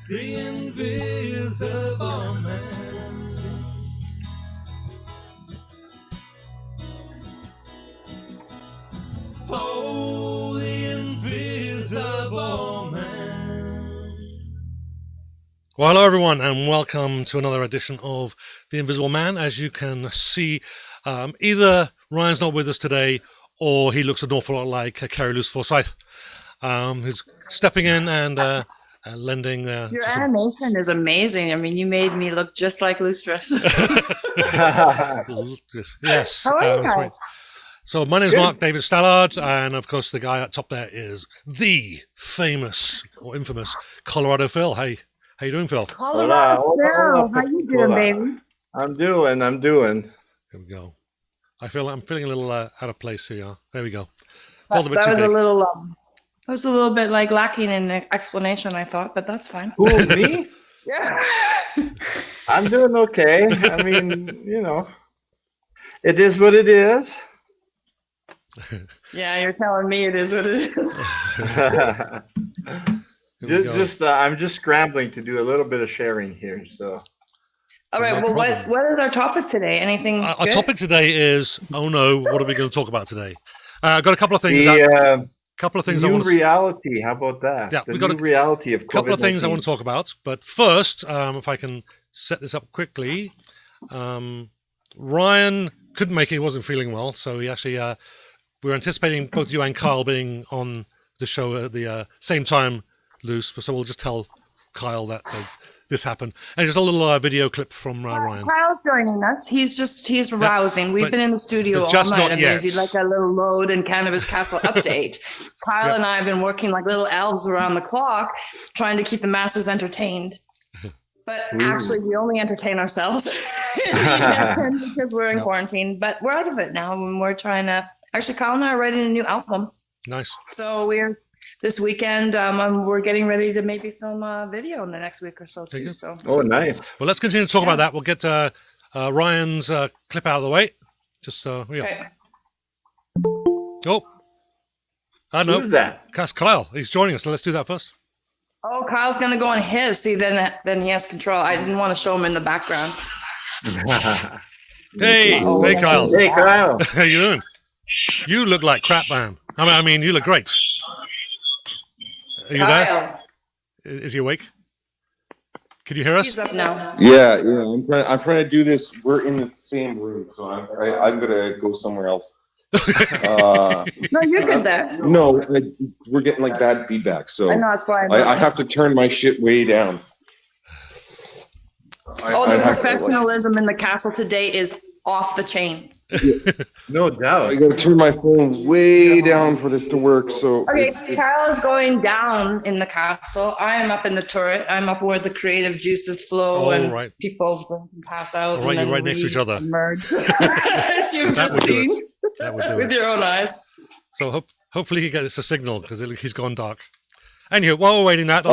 The invisible man. Oh, the invisible man. Well, hello everyone, and welcome to another edition of The Invisible Man. As you can see, either Ryan's not with us today, or he looks an awful lot like Carrie, Luce, Forsythe. Who's stepping in and lending. Your animation is amazing. I mean, you made me look just like Luce. Yes. How are you guys? Right. So my name is Mark David Stallard, and of course the guy at top there is the famous or infamous Colorado Phil. Hey, how you doing, Phil? Colorado Phil, how you doing, baby? I'm doing. Here we go. I'm feeling a little out of place here. There we go. That was a little bit like lacking in explanation, I thought, but that's fine. Who, me? Yeah. I'm doing okay. I mean, it is what it is. Yeah, you're telling me it is what it is. I'm just scrambling to do a little bit of sharing here. So, all right. Well, what is our topic today? Anything? Our topic today is what are we going to talk about today? I've got a couple of things. New reality. How about that? Yeah, we got a reality of COVID-19. Couple of things I want to talk about. But first, if I can set this up quickly, Ryan couldn't make it. He wasn't feeling well, so he actually. We were anticipating both you and Kyle being on the show at the same time, Luce. So we'll just tell Kyle that this happened. And just a little video clip from Ryan. Kyle's joining us. He's rousing. We've been in the studio all night. I mean, if you'd like a little load and Cannabis Castle update, Kyle and I have been working like little elves around the clock, trying to keep the masses entertained. But actually, we only entertain ourselves because we're in quarantine. But we're out of it now, and we're trying to. Actually, Kyle and I are writing a new album. Nice. So this weekend, we're getting ready to maybe film a video in the next week or so too. So. Oh, nice. Well, let's continue to talk about that. We'll get Ryan's clip out of the way. Just Okay. Oh, I know. Who's that? That's Kyle. He's joining us. So let's do that first. Oh, Kyle's gonna go on his. See, then he has control. I didn't want to show him in the background. Hey, Kyle. Hey, Kyle. How you doing? You look like crap, man. I mean, you look great. Are you there? Is he awake? Can you hear us? He's up now. Yeah. I'm trying to do this. We're in the same room, so I'm gonna go somewhere else. No, you're good there. No, we're getting like bad feedback, so I know that's why. I have to turn my shit way down. The professionalism in the castle today is off the chain. No doubt. I gotta turn my phone way down for this to work. So okay, Kyle is going down in the castle. I am up in the turret. I'm up where the creative juices flow and people can pass out. All right, you're right next to each other. Emerge. You've That just seen That would do with your own eyes. So hopefully he gets a signal because he's gone dark. Anyway, while we're waiting that,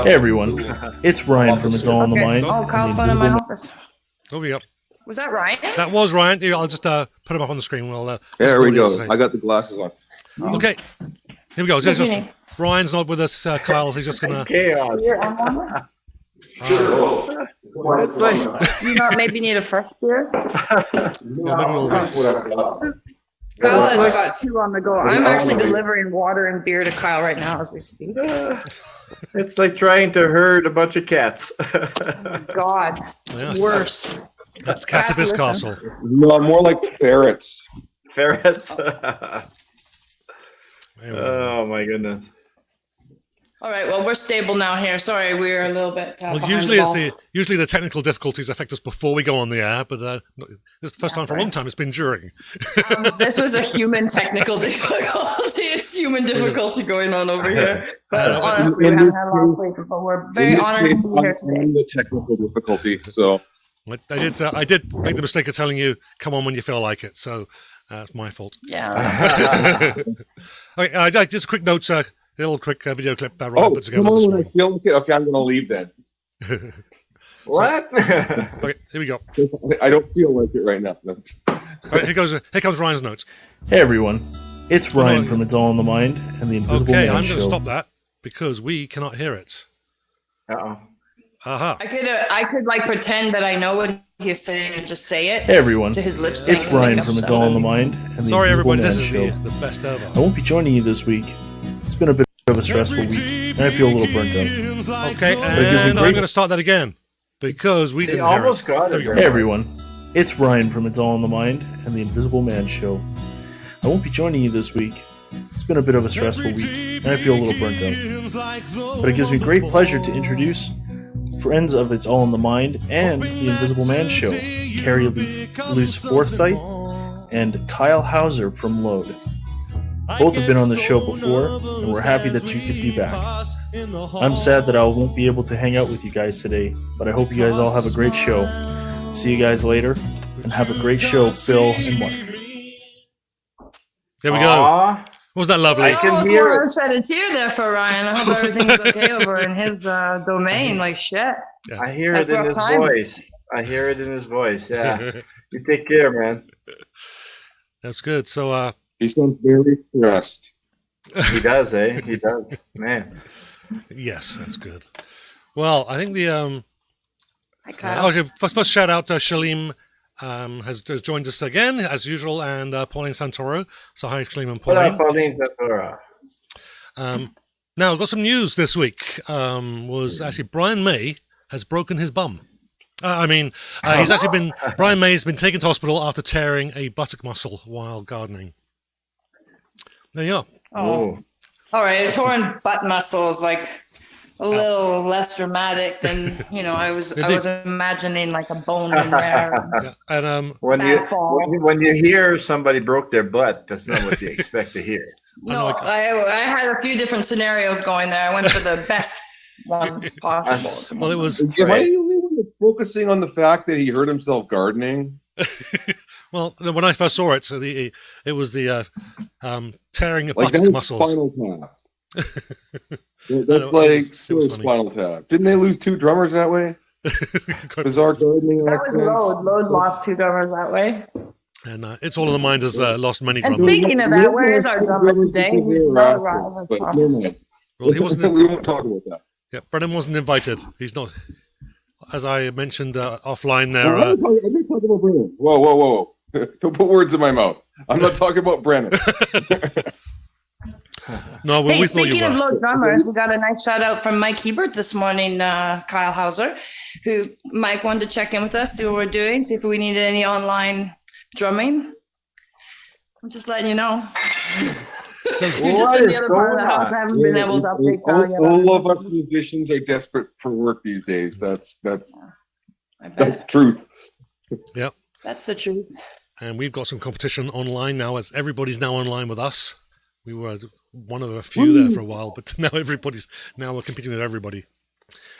hey everyone, it's Ryan from It's All in the Mind. Oh, Kyle's going to my office. Oh, we go. Was that Ryan? That was Ryan. Here, I'll just put him up on the screen. There we go. I got the glasses on. Okay, here we go. Ryan's not with us, Kyle. He's just gonna. Chaos. It's like you maybe need a first beer. Kyle has got two on the go. I'm actually delivering water and beer to Kyle right now as we speak. It's like trying to herd a bunch of cats. God, Yes. worse. That's Cannabis Castle. No, more like ferrets. Ferrets. Oh my goodness. All right, well, we're stable now here. Sorry, we're a little bit. Usually the technical difficulties affect us before we go on the air, but this is the first time for a long time it's been during. This was a human technical difficulty. It's human difficulty going on over here. But honestly, we haven't had a lot of weeks, but we're very honored to be here today. The technical difficulty, so. I did make the mistake of telling you, come on when you feel like it, so that's my fault. Yeah. Okay, just a quick note, a little quick video clip that Ryan put together. Come on, when I feel like it. Okay, I'm going to leave then. What? Okay, here we go. I don't feel like it right now. All right, here comes Ryan's notes. Hey everyone, it's Ryan from It's All in the Mind and the Invisible Okay, Man I'm Show. going to stop that because we cannot hear it. Uh-oh. Aha. I could like pretend that I know what he's saying and just say it. Hey everyone, To his lip sync it's and Ryan make up from It's stuff. All in the Mind and the Sorry, Invisible everybody. Man This is Show. the best ever. I won't be joining you this week. It's been a bit of a stressful week, and I feel a little burnt out. Okay, it gives me and I'm great- going to start that again because we He didn't hear almost it. got There it. we go. Hey everyone, it's Ryan from It's All in the Mind and the Invisible Man Show. I won't be joining you this week. It's been a bit of a stressful week, and I feel a little burnt out. But it gives me great pleasure to introduce friends of It's All in the Mind and the Invisible Man Show, Carrie, Luce, Forsythe, and Kyle Hauser from Load. Both have been on the show before, and we're happy that you could be back. I'm sad that I won't be able to hang out with you guys today, but I hope you guys all have a great show. See you guys later, and have a great show, Phil and Mark. There we go. Aw, Wasn't that lovely? I can almost hear wanna it. shed a tear there for Ryan. I hope everything's okay over in his domain. Like shit. I hear That's it in rough his times. voice. I hear it in his voice. Yeah. You take care, man. That's good. So, He sounds very stressed. He does, eh? He does. Man. yes, that's good. Well, I think the Hi, Kyle. okay, first shout out to Shalim. Has joined us again as usual, and Pauline Santoro. So hi, Shalim and What up, Pauline. Pauline Ventura? Now, I've got some news this week. Was actually Brian May has broken his bum. He's actually been Brian May's been taken to hospital after tearing a buttock muscle while gardening. There you are. Oh. All right, torn butt muscle is like a little less dramatic than I was imagining like a bone in there. Yeah. And When Bad fall. when you hear somebody broke their butt, that's not what you expect to hear. No, I had a few different scenarios going there. I went for the best one possible. well, it was Am I the only one that's focusing on the fact that he hurt himself gardening? well when I first saw it. So it was the tearing of Like buttock that's muscles. Spinal Tap. know, That's it like was so funny. Spinal Tap. Didn't they lose 2 drummers that way? Bizarre gardening. That was accidents. Load. Load lost 2 drummers that way. And It's All in the Mind has lost many And drummers. speaking of that, where is our drummer today? He's not arriving. But no, no. Well, he wasn't. We won't talk about that. Yeah, Brennan wasn't invited. He's not. As I mentioned offline I'm there. not talking about Brennan. Whoa. Don't put words in my mouth. I'm not talking about Brennan. No, well, Hey, we thought you speaking of were. low drummers, we got a nice shout out from Mike Hebert this morning, Kyle Hauser, who Mike wanted to check in with us, see what we're doing, see if we needed any online drumming. I'm just letting you know. You're just in the other part of the house. I haven't been able to update Kyle yet. All of us musicians are desperate for work these days. That's I bet. the truth. Yep. That's the truth. And we've got some competition online now, as everybody's now online with us. We were one of a few there for a while, but now we're competing with everybody.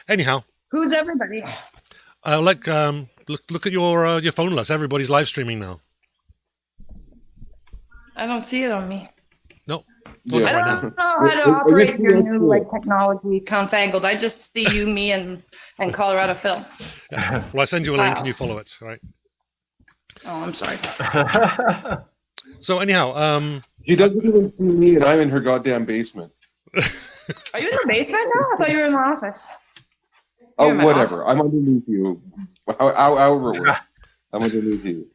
Anyhow, Who's everybody? look at your phone list. Everybody's live streaming now. I don't see it on me. No, Yeah. not I right now. don't know how to operate your new technology confangled. I just see you, me, and Colorado Phil. Well, I send you a link and you follow it, right? Oh, I'm sorry. So anyhow, She doesn't even see me, and I'm in her goddamn basement. Are you in the basement now? I thought you were in the office. Oh, You're in my whatever. I'm underneath you. However it works. I'm underneath you.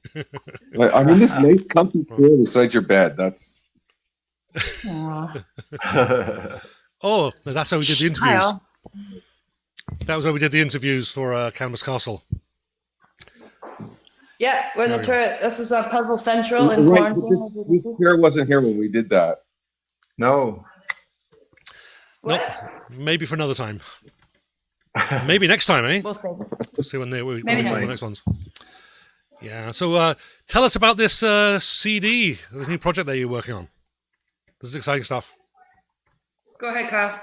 I'm in this nice, comfy chair beside your bed. That's. Aw. oh, that's how we did the interviews. Kyle. That was how we did the interviews for Canvas Castle. Yeah, we're in the turret. This is Puzzle Central in Right, quarantine. this chair wasn't here when we did that. No. Nope. Maybe for another time. Maybe next time, eh? We'll see. We'll see when we Maybe find the next ones. Yeah. So tell us about this CD, this new project that you're working on. This is exciting stuff. Go ahead, Kyle.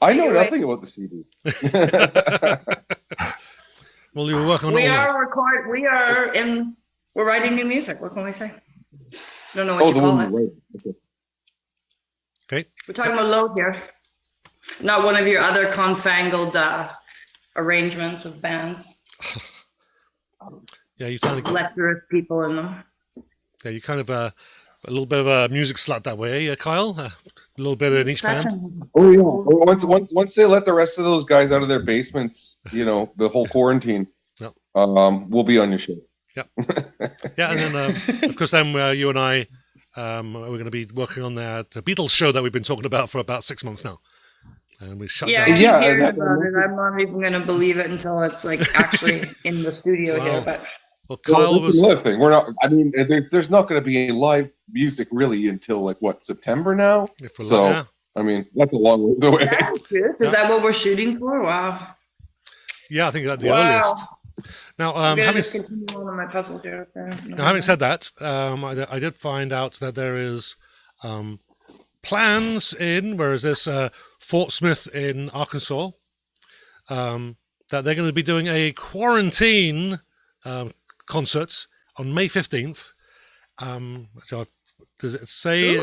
I know You're right. nothing about the CD. Well, you were working on We all are we're writing new music. What can we say? Don't know what you the call one it. you wrote. Okay. Okay. We're talking about Load here. Not one of your other confangled arrangements of bands. Yeah, you kind of. Lecherous people in them. Yeah, you kind of a little bit of a music slut that way, Kyle. A little bit in each band. Oh yeah. Once they let the rest of those guys out of their basements, the whole quarantine, Yep. We'll be on your show. Yep. Yeah, and then of course, then you and I, we're going to be working on that Beatles show that we've been talking about for about 6 months now, and we shut I down. keep hearing about it. I'm not even going to believe it until it's like actually in the studio here. But well, Kyle was another thing. We're not. I mean, there's not going to be any live music really until like September now. So yeah. I mean, that's a long way away. That's good. Is that what we're shooting for? Wow. Yeah, I think that's the earliest. Now, having said that, I did find out that there is plans in, where is this, Fort Smith in Arkansas, that they're going to be doing a quarantine concert on May 15th. Does it say?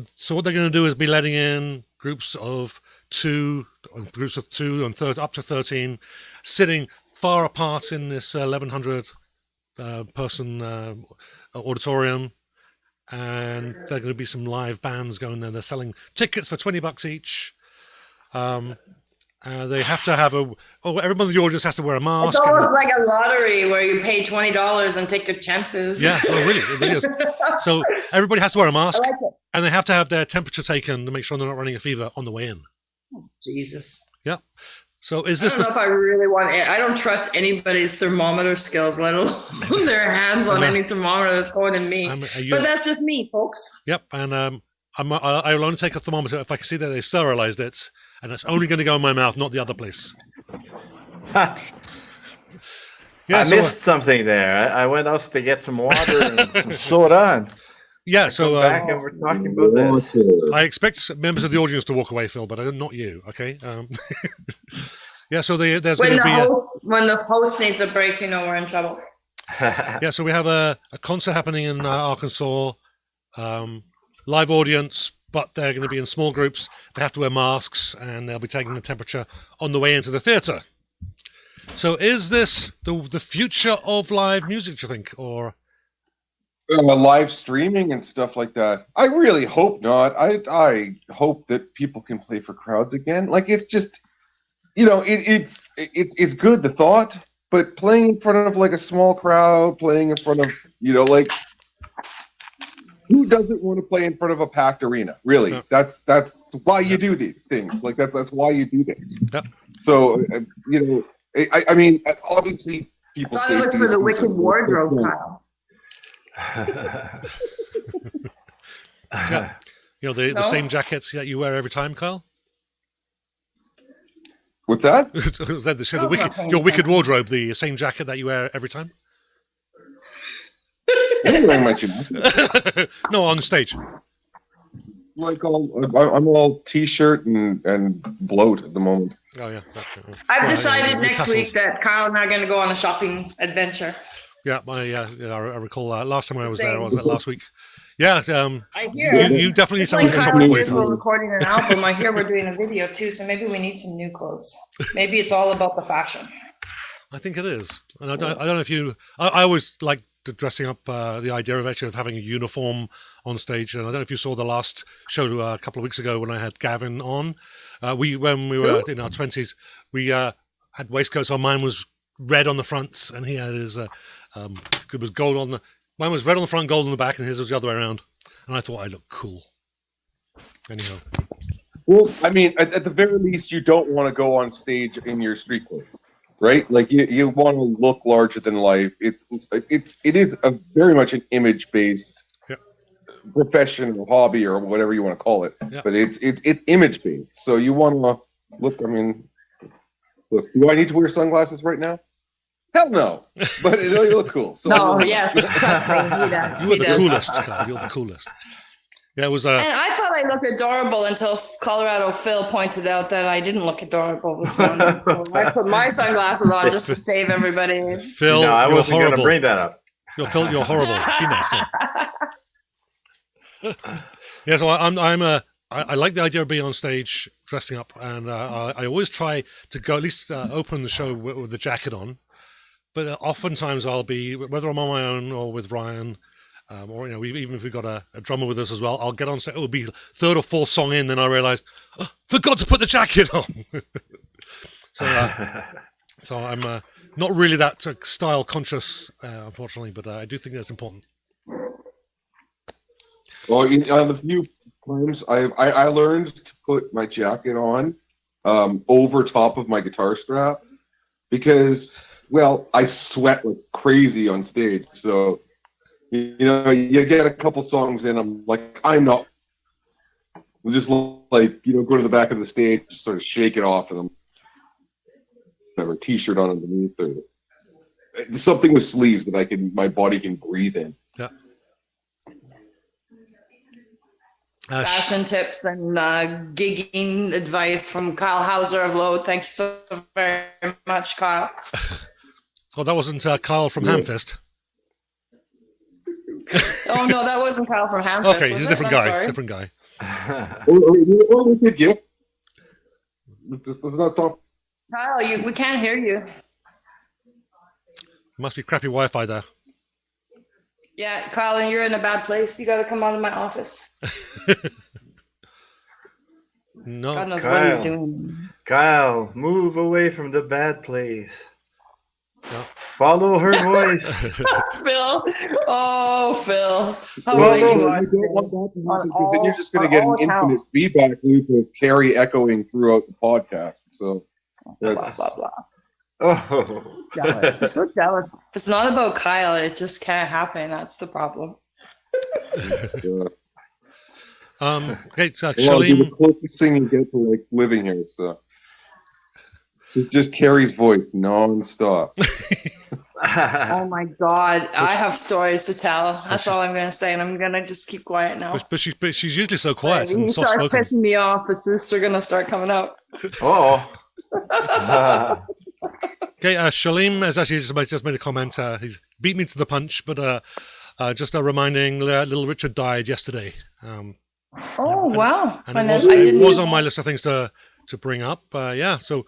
So what they're going to do is be letting in groups of two and up to 13, sitting far apart in this 1,100 person auditorium, and there are going to be some live bands going there. They're selling tickets for $20 each. They have to have everyone in the audience has to wear a mask. It's almost like a lottery where you pay $20 and take your chances. Yeah, well, really, it really is. So everybody has to wear a mask, I like it. and they have to have their temperature taken to make sure they're not running a fever on the way in. Oh, Jesus. Yeah. So is this? I don't know if I really want it. I don't trust anybody's thermometer skills, let alone their hands on any thermometer that's going in me. But that's just me, folks. Yep, and I will only take a thermometer if I can see that they sterilized it, and it's only going to go in my mouth, not the other place. I missed something there. I went out to get some water and some soda. And yeah, so back and we're talking about this. I expect members of the audience to walk away, Phil, but not you. Okay. Yeah, so there's going to be when the host needs a break, we're in trouble. Yeah, so we have a concert happening in Arkansas. Live audience, but they're going to be in small groups. They have to wear masks, and they'll be taking the temperature on the way into the theatre. So is this the future of live music, do you think? Or live streaming and stuff like that? I really hope not. I hope that people can play for crowds again. Like, it's just, it's good, the thought, but playing in front of like a small crowd, playing in front of, like, who doesn't want to play in front of a packed arena? Really, no. That's why you do these things. Like that's why you do this. Yep. So I mean, obviously people say it was for the wicked wardrobe, Kyle. Yeah. The same jackets that you wear every time, Kyle. What's that? Your wicked wardrobe, the same jacket that you wear every time. No, on stage. Like I'm all t-shirt and bloat at the moment. Oh yeah. I've decided next week that Kyle and I are going to go on a shopping adventure. Yeah, I recall last time I was there. Was that last week? Yeah. I hear you definitely sound like a shopping adventure. We're recording an album. I hear we're doing a video too, so maybe we need some new clothes. Maybe it's all about the fashion. I think it is, and I don't know if you. I always like dressing up, the idea of having a uniform on stage, and I don't know if you saw the last show a couple of weeks ago when I had Gavin on. When we were in our 20s, we had waistcoats on. Mine was red on the front, and he had his it was gold on the. Mine was red on the front, gold on the back, and his was the other way around. And I thought I looked cool. Anyhow. Well, I mean, at the very least, you don't want to go on stage in your street clothes. Right, like you want to look larger than life. It is a very much an image-based profession or hobby or whatever you want to call it. Yeah. But it's image-based. So you want to look. I mean, look. Do I need to wear sunglasses right now? Hell no. But you look cool. So no, yes, trust me, he does. You were the coolest, Carl. You're the coolest. Yeah, it was. And I thought I looked adorable until Colorado Phil pointed out that I didn't look adorable this morning. So I put my sunglasses on just to save everybody. Phil, no, I wasn't horrible. Going to bring that up. Phil, you're horrible. Be nice. Yeah, so I like the idea of being on stage, dressing up, and I always try to go at least open the show with the jacket on. But oftentimes I'll be, whether I'm on my own or with Ryan, or even if we got a drummer with us as well, I'll get on stage. It will be third or fourth song in, then I realised, forgot to put the jacket on. So I'm not really that style conscious, unfortunately, but I do think that's important. Well, on the few times I learned to put my jacket on over top of my guitar strap because, well, I sweat like crazy on stage. So, you get a couple songs in, I'm like, I'm just like, go to the back of the stage, sort of shake it off, and I'm have a t-shirt on underneath or something with sleeves that my body can breathe in. Yeah. Fashion tips and gigging advice from Kyle Hauser of Load. Thank you so very much, Kyle. Oh, that wasn't Kyle from Hamfist. Oh no, that wasn't Kyle from Hamfist. Okay, he's a different guy. Different guy. Oh, did you? Let's not talk. Kyle, we can't hear you. Must be crappy Wi-Fi there. Yeah, Kyle, you're in a bad place. You got to come out of my office. No, God knows what he's doing. Kyle, move away from the bad place. No. Follow her voice. Phil. Oh, Phil. How are you? I don't want that to happen because then you're just going to get an infinite feedback loop of Carrie echoing throughout the podcast. So that's blah, blah, blah. Oh, jealous. He's so jealous. If it's not about Kyle, it just can't happen. That's the problem. Okay, Charlene, the closest thing you get to like living here, so just Carrie's voice non-stop. Oh my God, I have stories to tell. That's all I'm gonna say, and I'm gonna just keep quiet now. But she's usually so quiet and soft spoken. Pissing me off. The truths are gonna start coming out. Oh. Okay, Shalim has actually just made a comment. He's beat me to the punch, but just reminding little Richard died yesterday. Oh, wow. And it was on my list of things to bring up. Yeah, so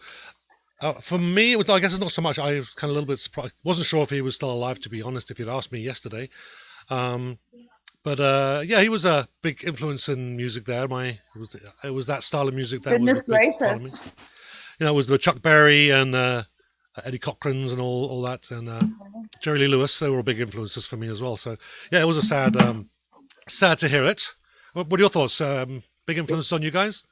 for me, it was, I guess it's not so much. I was kind of a little bit surprised. Wasn't sure if he was still alive, to be honest, if you'd asked me yesterday. But yeah, he was a big influence in music there. It was that style of music that was a big part of me. It was the Chuck Berry and Eddie Cochran's and all that, and Jerry Lee Lewis. They were big influences for me as well. So yeah, it was a sad to hear it. What are your thoughts? Big influence on you guys?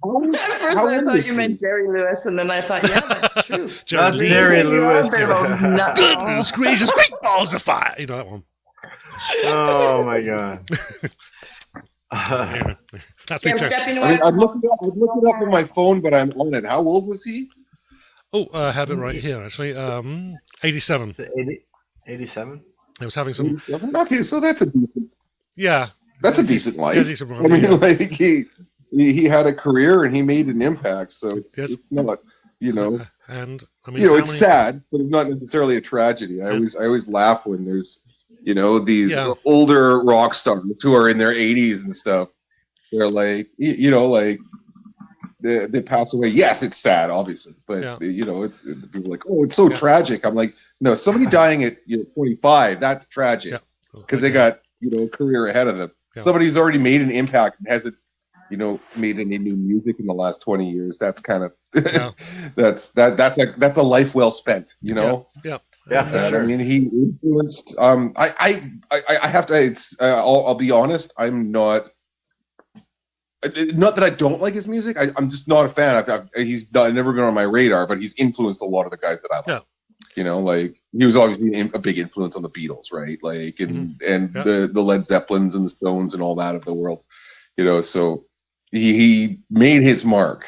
At first I thought you meant Jerry Lewis, and then I thought, yeah, that's true. Jerry Lewis. Goodness gracious, great balls of fire. You know that one. Oh my God. That's me. I'd look it up on my phone, but I'm on it. How old was he? Oh, I have it right here, actually. 87. 87? I was having some... 87? Okay, so that's a decent... Yeah. That's a decent life. Yeah, decent run, I mean, like, he had a career and he made an impact, so it's not, And, I mean... it's sad, but it's not necessarily a tragedy. I always laugh when there's, these older rock stars who are in their 80s and stuff. They're like, they pass away. Yes, it's sad, obviously, but it's people are like, oh, it's so tragic. I'm like, no, somebody dying at 25, that's tragic because they got a career ahead of them. Yeah. Somebody who's already made an impact and hasn't made any new music in the last 20 years. That's kind of that's a life well spent. Yeah, for sure. I mean, he influenced. I have to. I'll be honest. I'm not. Not that I don't like his music. I'm just not a fan. He's never been on my radar, but he's influenced a lot of the guys that I like. Yeah. Like he was obviously a big influence on the Beatles, right? Like and the Led Zeppelins and the Stones and all that of the world. So he made his mark.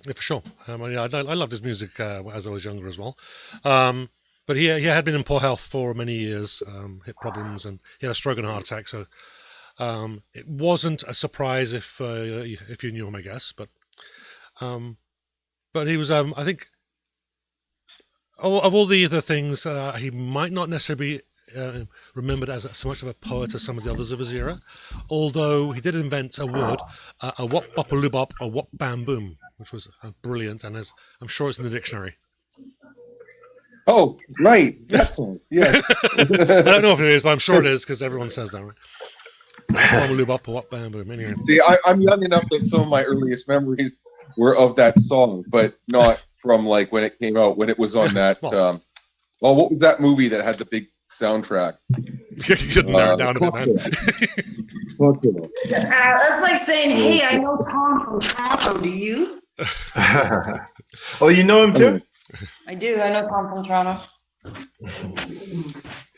Yeah, for sure. I loved his music as I was younger as well. But he had been in poor health for many years, hip problems, and he had a stroke and a heart attack. So it wasn't a surprise if you knew him, I guess. But he was, I think, of all the other things, he might not necessarily be remembered as so much of a poet as some of the others of his era. Although he did invent a word, a wop bop a lubop, a wop bam boom, which was brilliant, and I'm sure it's in the dictionary. Oh, right. That song. Yeah. I don't know if it is, but I'm sure it is because everyone says that, right? Anyway. See, I'm young enough that some of my earliest memories were of that song, but not from like when it came out, when it was on that. What was that movie that had the big soundtrack? You could narrow it down a bit, man. That's like saying, "Hey, I know Tom from Toronto. Do you?" Oh, you know him too? I do. I know Tom from Toronto.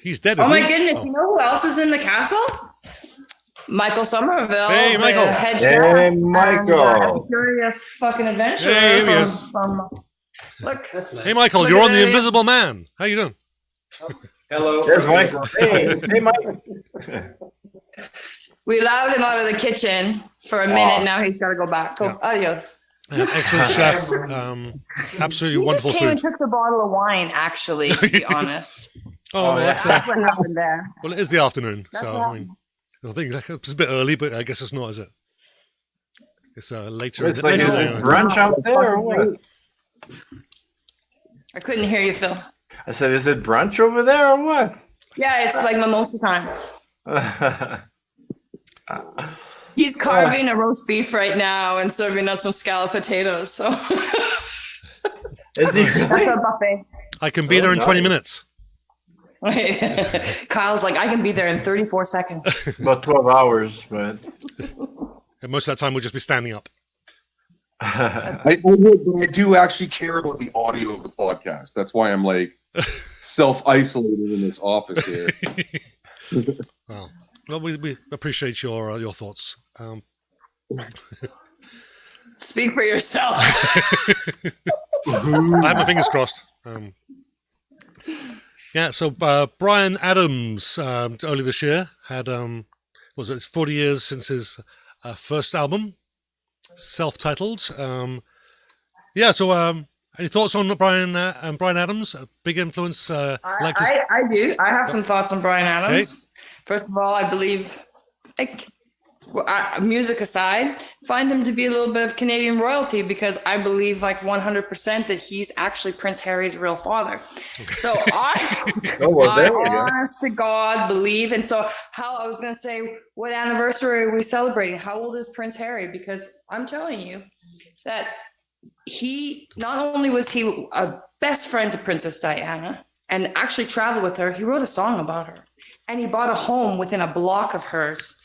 He's dead. Oh my he? goodness! You know who else is in the castle? Michael Somerville. Hey, Michael. Hey, Michael. Curious fucking adventurer. Hey, here he is. Look. Hey, Michael, you're on The Invisible Man. How you doing? Hello. There's Michael. Hey, Michael. We allowed him out of the kitchen for a minute. Now he's got to go back. Go. Adios. Excellent chef. Absolutely wonderful He just came and food. took the bottle of wine, actually, to be honest. That's That's what happened there. well, it is the afternoon, That's so what I mean, I think it's a bit early, but I guess it's not, is it? It's later. It's like later a in the day. brunch out there or what? I couldn't hear you, Phil. I said, is it brunch over there or what? Yeah, it's like mimosa time. He's carving a roast beef right now and serving us some scalloped potatoes. So Is he that's really? our buffet. I can be there in 20 minutes. Kyle's like, I can be there in 34 seconds. About 12 hours, but And most of that time we'll just be standing up. I would, but I do actually care about the audio of the podcast. That's why I'm like self-isolated in this office here. Well, we appreciate your thoughts. Speak for yourself. I have my fingers crossed. So Bryan Adams early this year had was it 40 years since his first album, self-titled. So any thoughts on Bryan Adams? A big influence. I do. I have some thoughts on Bryan Adams. Okay. First of all, I believe, music aside, find him to be a little bit of Canadian royalty because I believe 100% that he's actually Prince Harry's real father. So I honest to God believe. And so I was going to say, what anniversary are we celebrating? How old is Prince Harry? Because I'm telling you that he, not only was he a best friend to Princess Diana and actually traveled with her, he wrote a song about her. And he bought a home within a block of hers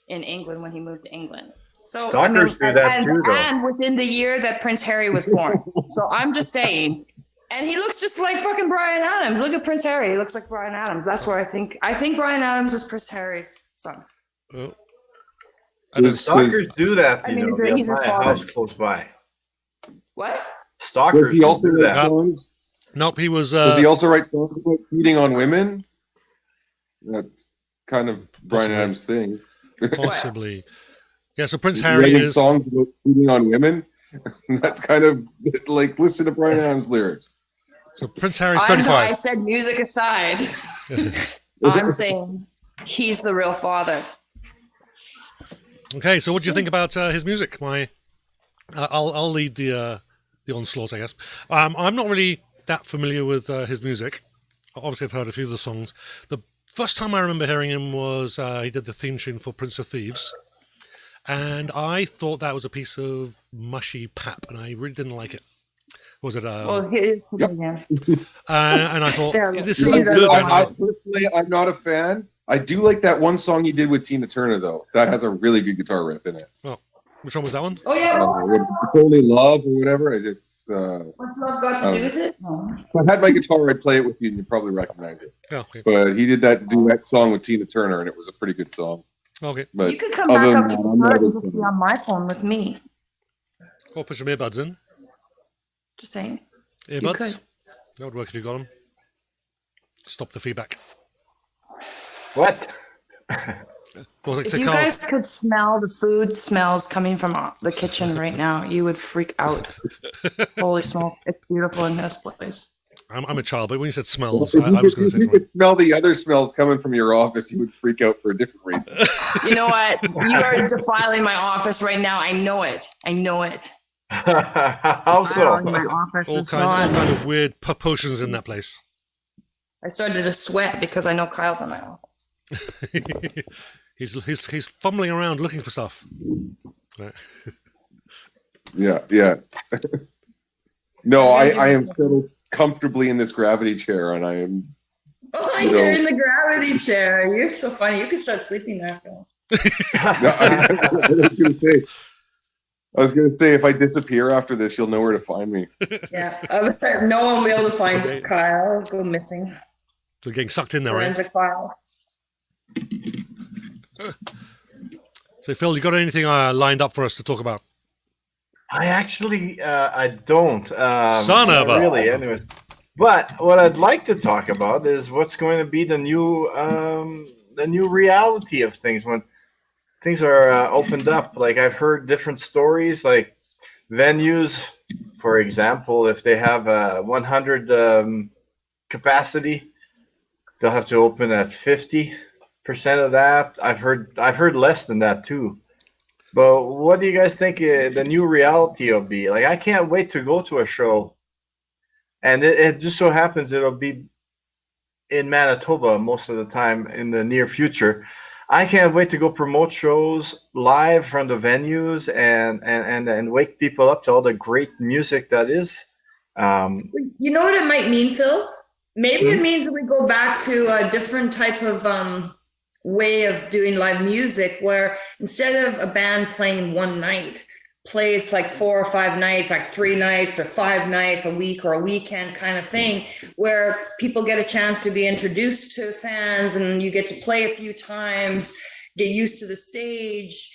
in England when he moved to England. So Stalkers do that too, though. And within the year that Prince Harry was born. So I'm just saying. And he looks just like fucking Bryan Adams. Look at Prince Harry. He looks like Bryan Adams. That's where I think Bryan Adams is Prince Harry's son. Oh. Stalkers do that, you know. he's his My father. house close by. What? Stalkers Does he also do write that. songs? Nope, he was. Does he also write songs about cheating on women? That's kind of Bryan Possibly. Adams' thing. Possibly. Yeah, so Prince Harry Writing is. songs about cheating on women. That's kind of like listen to Bryan Adams' lyrics. So Prince Harry's I 35. said music aside. I'm saying he's the real father. Okay, so what do you think about his music? I'll lead the onslaught, I guess. I'm not really that familiar with his music. Obviously, I've heard a few of the songs. The first time I remember hearing him was he did the theme tune for Prince of Thieves, and I thought that was a piece of mushy pap, and I really didn't like it. Was it? Yeah. And I thought this Yeah, isn't good. Personally, I'm not a fan. I do like that one song you did with Tina Turner, though. That has a really good guitar riff in it. Oh, which one was that one? Oh yeah. It's Only Love or whatever. It's. What's love got to do with it? No. If I had my guitar, I'd play it with you, and you'd probably recognize it. Oh, okay. But he did that duet song with Tina Turner, and it was a pretty good song. Okay. But You could come other back up than to that, the I'm not party a and just be fan. on my phone with me. Or put your earbuds in. Just saying. Earbuds. could. That would work if you got them. Stop the feedback. What? Well, If you guys could smell the food smells coming from the kitchen right now, you would freak out. Holy smoke. It's beautiful in this place. I'm a child, but when you said smells, If I was going to say you something. could smell the other smells coming from your office, you would freak out for a different reason. You know what? You are defiling my office right now. I know it. How so? My office All is kind on. of weird potions in that place. I started to sweat because I know Kyle's on my own. he's fumbling around looking for stuff. Right. Yeah. No, I am settled comfortably in this gravity chair, and I am. Oh, you're in the gravity chair. You're so funny. You could start sleeping there, Phil. I was gonna say, if I disappear after this, you'll know where to find me. Yeah, no one will be able to find Kyle. Go missing. So getting sucked in there, right? Forensic file. So, Phil, you got anything lined up for us to talk about? I actually, I don't. Son of a... Really, anyway. But what I'd like to talk about is what's going to be the new reality of things when things are opened up. Like, I've heard different stories, like venues, for example, if they have 100 capacity, they'll have to open at 50% of that. I've heard less than that too. But what do you guys think the new reality will be? Like, I can't wait to go to a show. And it just so happens it'll be in Manitoba most of the time in the near future. I can't wait to go promote shows live from the venues and wake people up to all the great music that is. You know what it might mean, Phil? Maybe it means that we go back to a different type of way of doing live music, where instead of a band playing one night, plays like 4 or 5 nights, like 3 nights or 5 nights a week or a weekend kind of thing, where people get a chance to be introduced to fans and you get to play a few times, get used to the stage,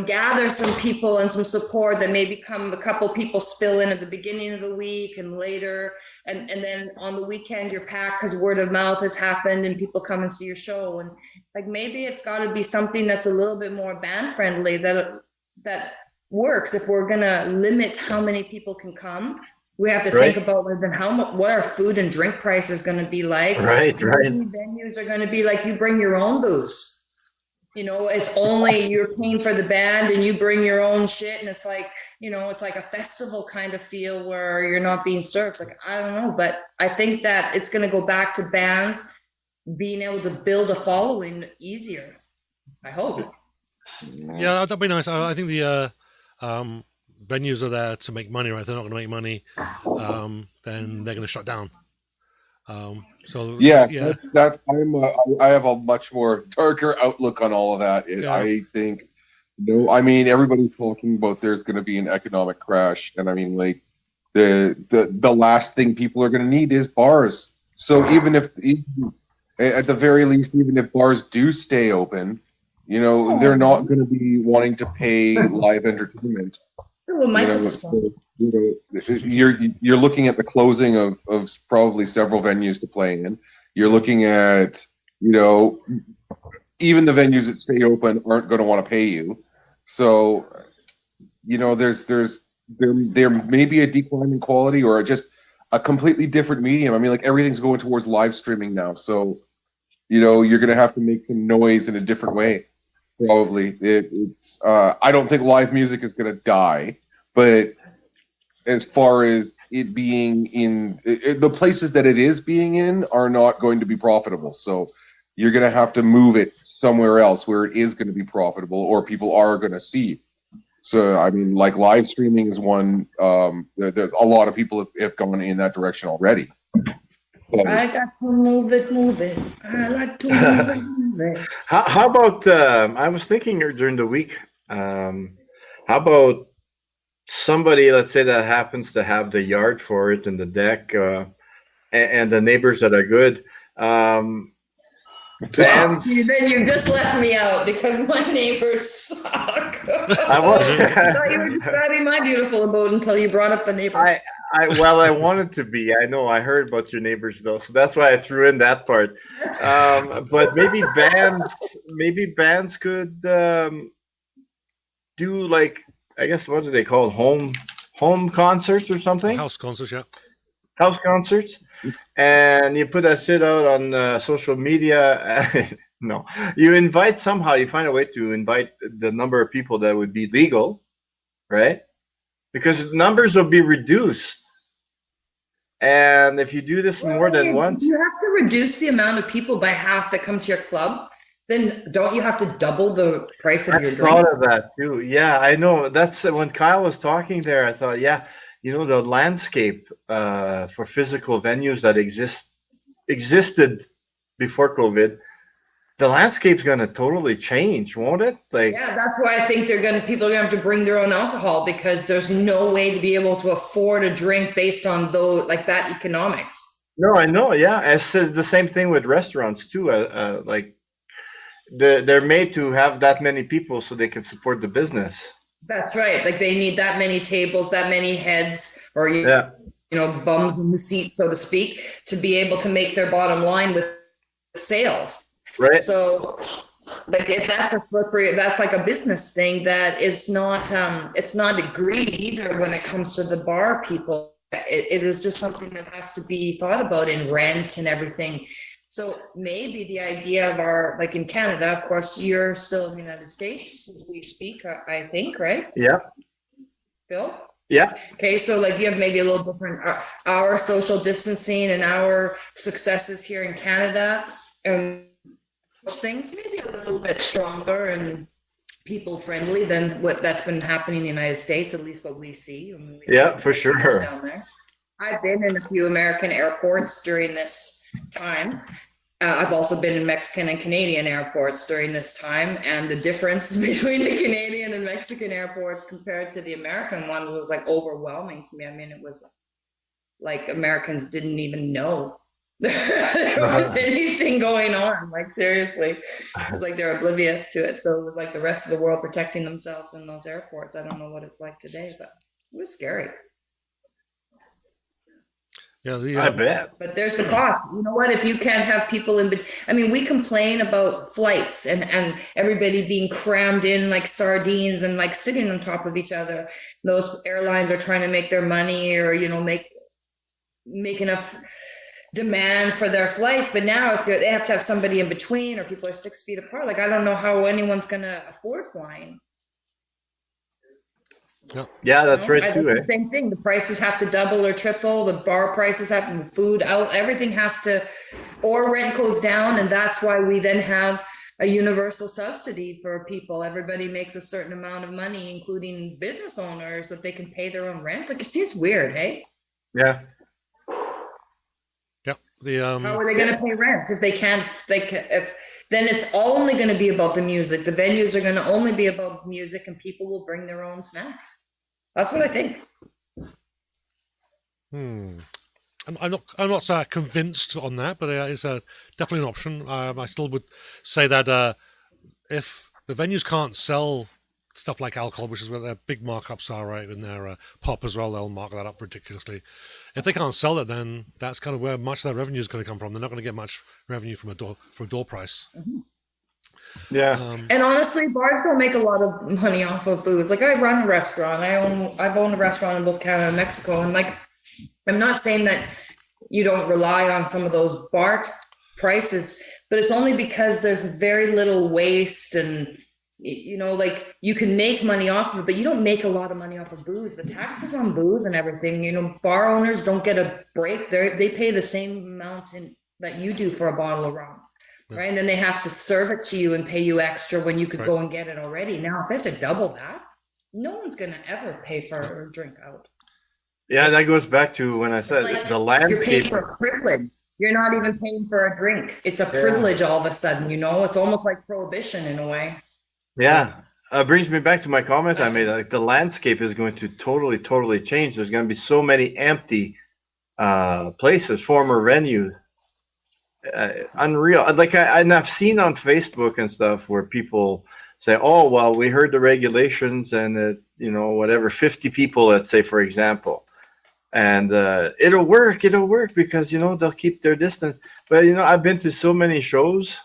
gather some people and some support that maybe a couple people spill in at the beginning of the week and later. And then on the weekend you're packed because word of mouth has happened and people come and see your show. And like, maybe it's got to be something that's a little bit more band friendly that works. If we're gonna limit how many people can come, we have to think about what our food and drink price is going to be like. Right. Venues are going to be like, you bring your own booze. It's only you're paying for the band and you bring your own shit, and it's like, it's like a festival kind of feel where you're not being served. Like, I don't know, but I think that it's going to go back to bands being able to build a following easier. I hope. Yeah, that'd be nice. I think the venues are there to make money, right? If they're not going to make money, then they're going to shut down. That's I have a much more darker outlook on all of that. I think everybody's talking about there's going to be an economic crash, and I mean, like, the last thing people are going to need is bars. So even at the very least, even if bars do stay open, they're not going to be wanting to pay live entertainment. You're looking at the closing of probably several venues to play in. You're looking at, even the venues that stay open aren't going to want to pay you. So, there may be a decline in quality or just a completely different medium. I mean, like, everything's going towards live streaming now. So, you're going to have to make some noise in a different way. Probably. I don't think live music is going to die, but as far as it being in the places that it is being in are not going to be profitable. So you're going to have to move it somewhere else where it is going to be profitable or people are going to see. So, I mean, like, live streaming is one. There's a lot of people have gone in that direction already. I got to move it. I like to move it. How about, I was thinking during the week, how about somebody, let's say, that happens to have the yard for it and the deck, and the neighbors that are good. Bands. Then you just left me out because my neighbors suck. I thought you were describing my beautiful abode until you brought up the neighbors. I wanted to be. I know. I heard about your neighbors though, so that's why I threw in that part. But maybe bands could do, like, I guess, what do they call it? Home concerts or something? House concerts, yeah. House concerts. And you put that shit out on social media. No, you find a way to invite the number of people that would be legal, right? Because numbers will be reduced. And if you do this more than once, you have to reduce the amount of people by half that come to your club, then don't you have to double the price of your drink? I thought of that too. Yeah, I know. That's when Kyle was talking there. I thought, yeah, the landscape for physical venues that existed before COVID, the landscape's going to totally change, won't it? Yeah, that's why I think people are going to have to bring their own alcohol, because there's no way to be able to afford a drink based on that economics. No, I know. Yeah, it's the same thing with restaurants too. They're made to have that many people so they can support the business. That's right. Like they need that many tables, that many heads, or bums in the seat, so to speak, to be able to make their bottom line with sales. Right. So, if that's that's like a business thing that is not. It's not agreed either when it comes to the bar people. It is just something that has to be thought about in rent and everything. So maybe the idea of in Canada, of course, you're still in the United States as we speak, I think, right? Yeah. Phil? Yeah. Okay, so you have maybe a little different, our social distancing and our successes here in Canada, and things maybe a little bit stronger and people friendly than what that's been happening in the United States, at least what we see. For sure. Down there. I've been in a few American airports during this time. I've also been in Mexican and Canadian airports during this time, and the difference between the Canadian and Mexican airports compared to the American one was overwhelming to me. I mean, it was like Americans didn't even know there was anything going on. Seriously, it was like they're oblivious to it. So it was like the rest of the world protecting themselves in those airports. I don't know what it's like today, but it was scary. Yeah, I bet. But there's the cost. You know what? If you can't have people we complain about flights and everybody being crammed in like sardines and sitting on top of each other. Those airlines are trying to make their money, or make enough demand for their flights. But now if they have to have somebody in between, or people are 6 feet apart, I don't know how anyone's going to afford flying. Yeah, that's right too. The same thing. The prices have to double or triple. The bar prices have food out. Everything has to, or rent goes down, and that's why we then have a universal subsidy for people. Everybody makes a certain amount of money, including business owners, that they can pay their own rent. It seems weird, hey? Yeah. Yeah. How are they going to pay rent if they can't? Then it's only going to be about the music. The venues are going to only be about music, and people will bring their own snacks. That's what I think. I'm not convinced on that, but it's definitely an option. I still would say that if the venues can't sell stuff like alcohol, which is where their big markups are, right, in their pop as well, they'll mark that up ridiculously. If they can't sell it, then that's kind of where much of their revenue is going to come from. They're not going to get much revenue from a door price. Mm-hmm. Yeah. And honestly, bars don't make a lot of money off of booze. I run a restaurant. I've owned a restaurant in both Canada and Mexico, and I'm not saying that you don't rely on some of those bar prices, but it's only because there's very little waste, and you can make money off of it, but you don't make a lot of money off of booze. The taxes on booze and everything, bar owners don't get a break. They pay the same amount that you do for a bottle of rum, right? And then they have to serve it to you and pay you extra when you could go and get it already. Now, if they have to double that, no one's going to ever pay for a drink out. Yeah, that goes back to when I said the landscape. You're paying for a privilege. You're not even paying for a drink. It's a privilege all of a sudden, It's almost like prohibition in a way. Yeah. Brings me back to my comment I made. The landscape is going to totally change. There's going to be so many empty places, former venues. Unreal. I've seen on Facebook and stuff where people say, "Oh, well, we heard the regulations, and whatever, 50 people, let's say, for example, and it'll work because they'll keep their distance." But I've been to so many shows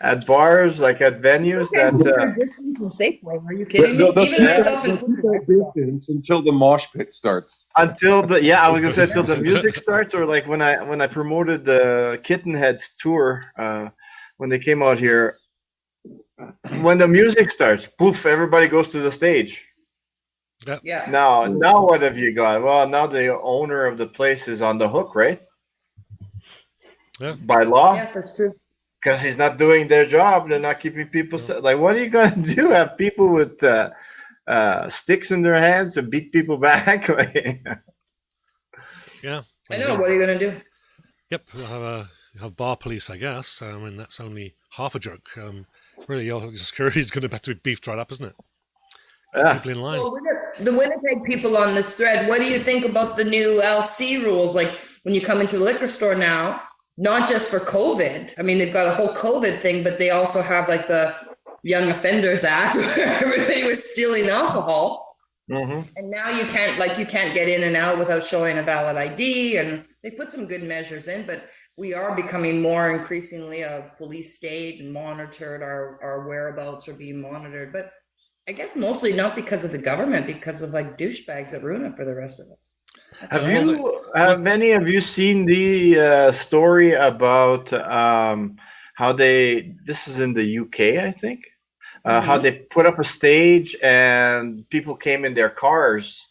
at bars, at venues that distance and Safeway. Are you kidding me? Even myself included. Distance until the mosh pit starts. Until the music starts, or when I promoted the Kittenheads tour, when they came out here, when the music starts, poof, everybody goes to the stage. Yeah. Now what have you got? Well, now the owner of the place is on the hook, right? by law. Yeah, that's true. Because he's not doing their job. They're not keeping people like, what are you going to do? Have people with sticks in their hands to beat people back? Yeah. I know. What are you going to do? Yep. You have bar police, I guess. I mean, that's only half a joke. Really, your security is going to have to be beefed right up, isn't it? Yeah. People in line. Well, the Winnipeg people on this thread, what do you think about the new LC rules? Like when you come into a liquor store now, not just for COVID. I mean, they've got a whole COVID thing, but they also have like the Young Offenders Act where everybody was stealing alcohol. Mm-hmm. And now you can't get in and out without showing a valid ID. And they put some good measures in, but we are becoming more increasingly a police state and monitored. Our whereabouts are being monitored, but I guess mostly not because of the government, because of like douchebags that ruin it for the rest of us. Have many of you seen the story about how this is in the UK, I think, how they put up a stage and people came in their cars.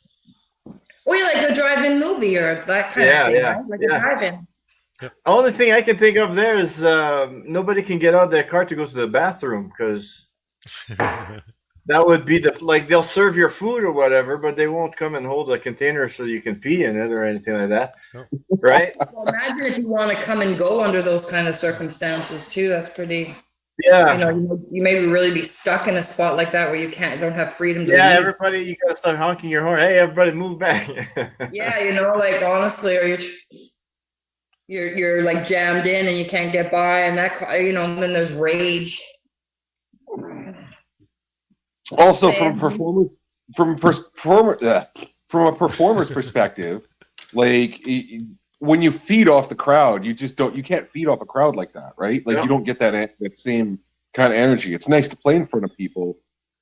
Oh, you like a drive-in movie or that kind of thing, right? Like a drive-in. Only thing I can think of there is nobody can get out of their car to go to the bathroom because that would be they'll serve your food or whatever, but they won't come and hold a container so you can pee in it or anything like that, right? Well, imagine if you want to come and go under those kind of circumstances too. That's pretty. Yeah. You may really be stuck in a spot like that where you don't have freedom to leave. Everybody, you gotta start honking your horn. Hey, everybody, move back. Yeah, like honestly, or you're like jammed in and you can't get by, and that and then there's rage. Also, from a performer's perspective, like when you feed off the crowd, you can't feed off a crowd like that, right? Like you don't get that same kind of energy. It's nice to play in front of people,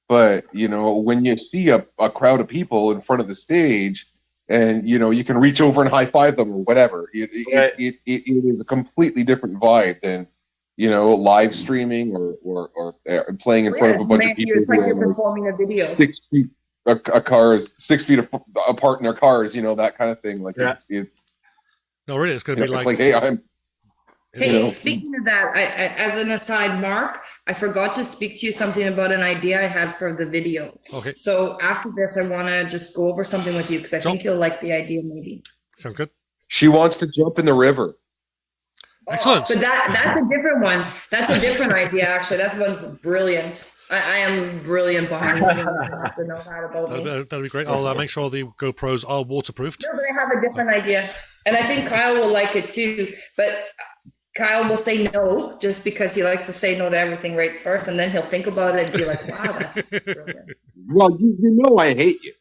but when you see a crowd of people in front of the stage, and you can reach over and high five them or whatever, it is a completely different vibe than live streaming or playing in front of a bunch of people. It's like you're performing a video. 6 feet, cars 6 feet apart in their cars, that kind of thing. Like it's. No, really, it's going to be like. Hey, speaking of that, as an aside, Mark, I forgot to speak to you something about an idea I had for the video. Okay. So after this, I want to just go over something with you because I think you'll like the idea. Maybe. Sound good? She wants to jump in the river. Excellent. But that's a different one. That's a different idea, actually. That one's brilliant. I am brilliant behind the scenes. You have to know that about me. That'll be great. I'll make sure the GoPros are waterproofed. No, but I have a different idea. And I think Kyle will like it too. But Kyle will say no just because he likes to say no to everything right first. And then he'll think about it and be like, wow, that's brilliant. Well, I hate you.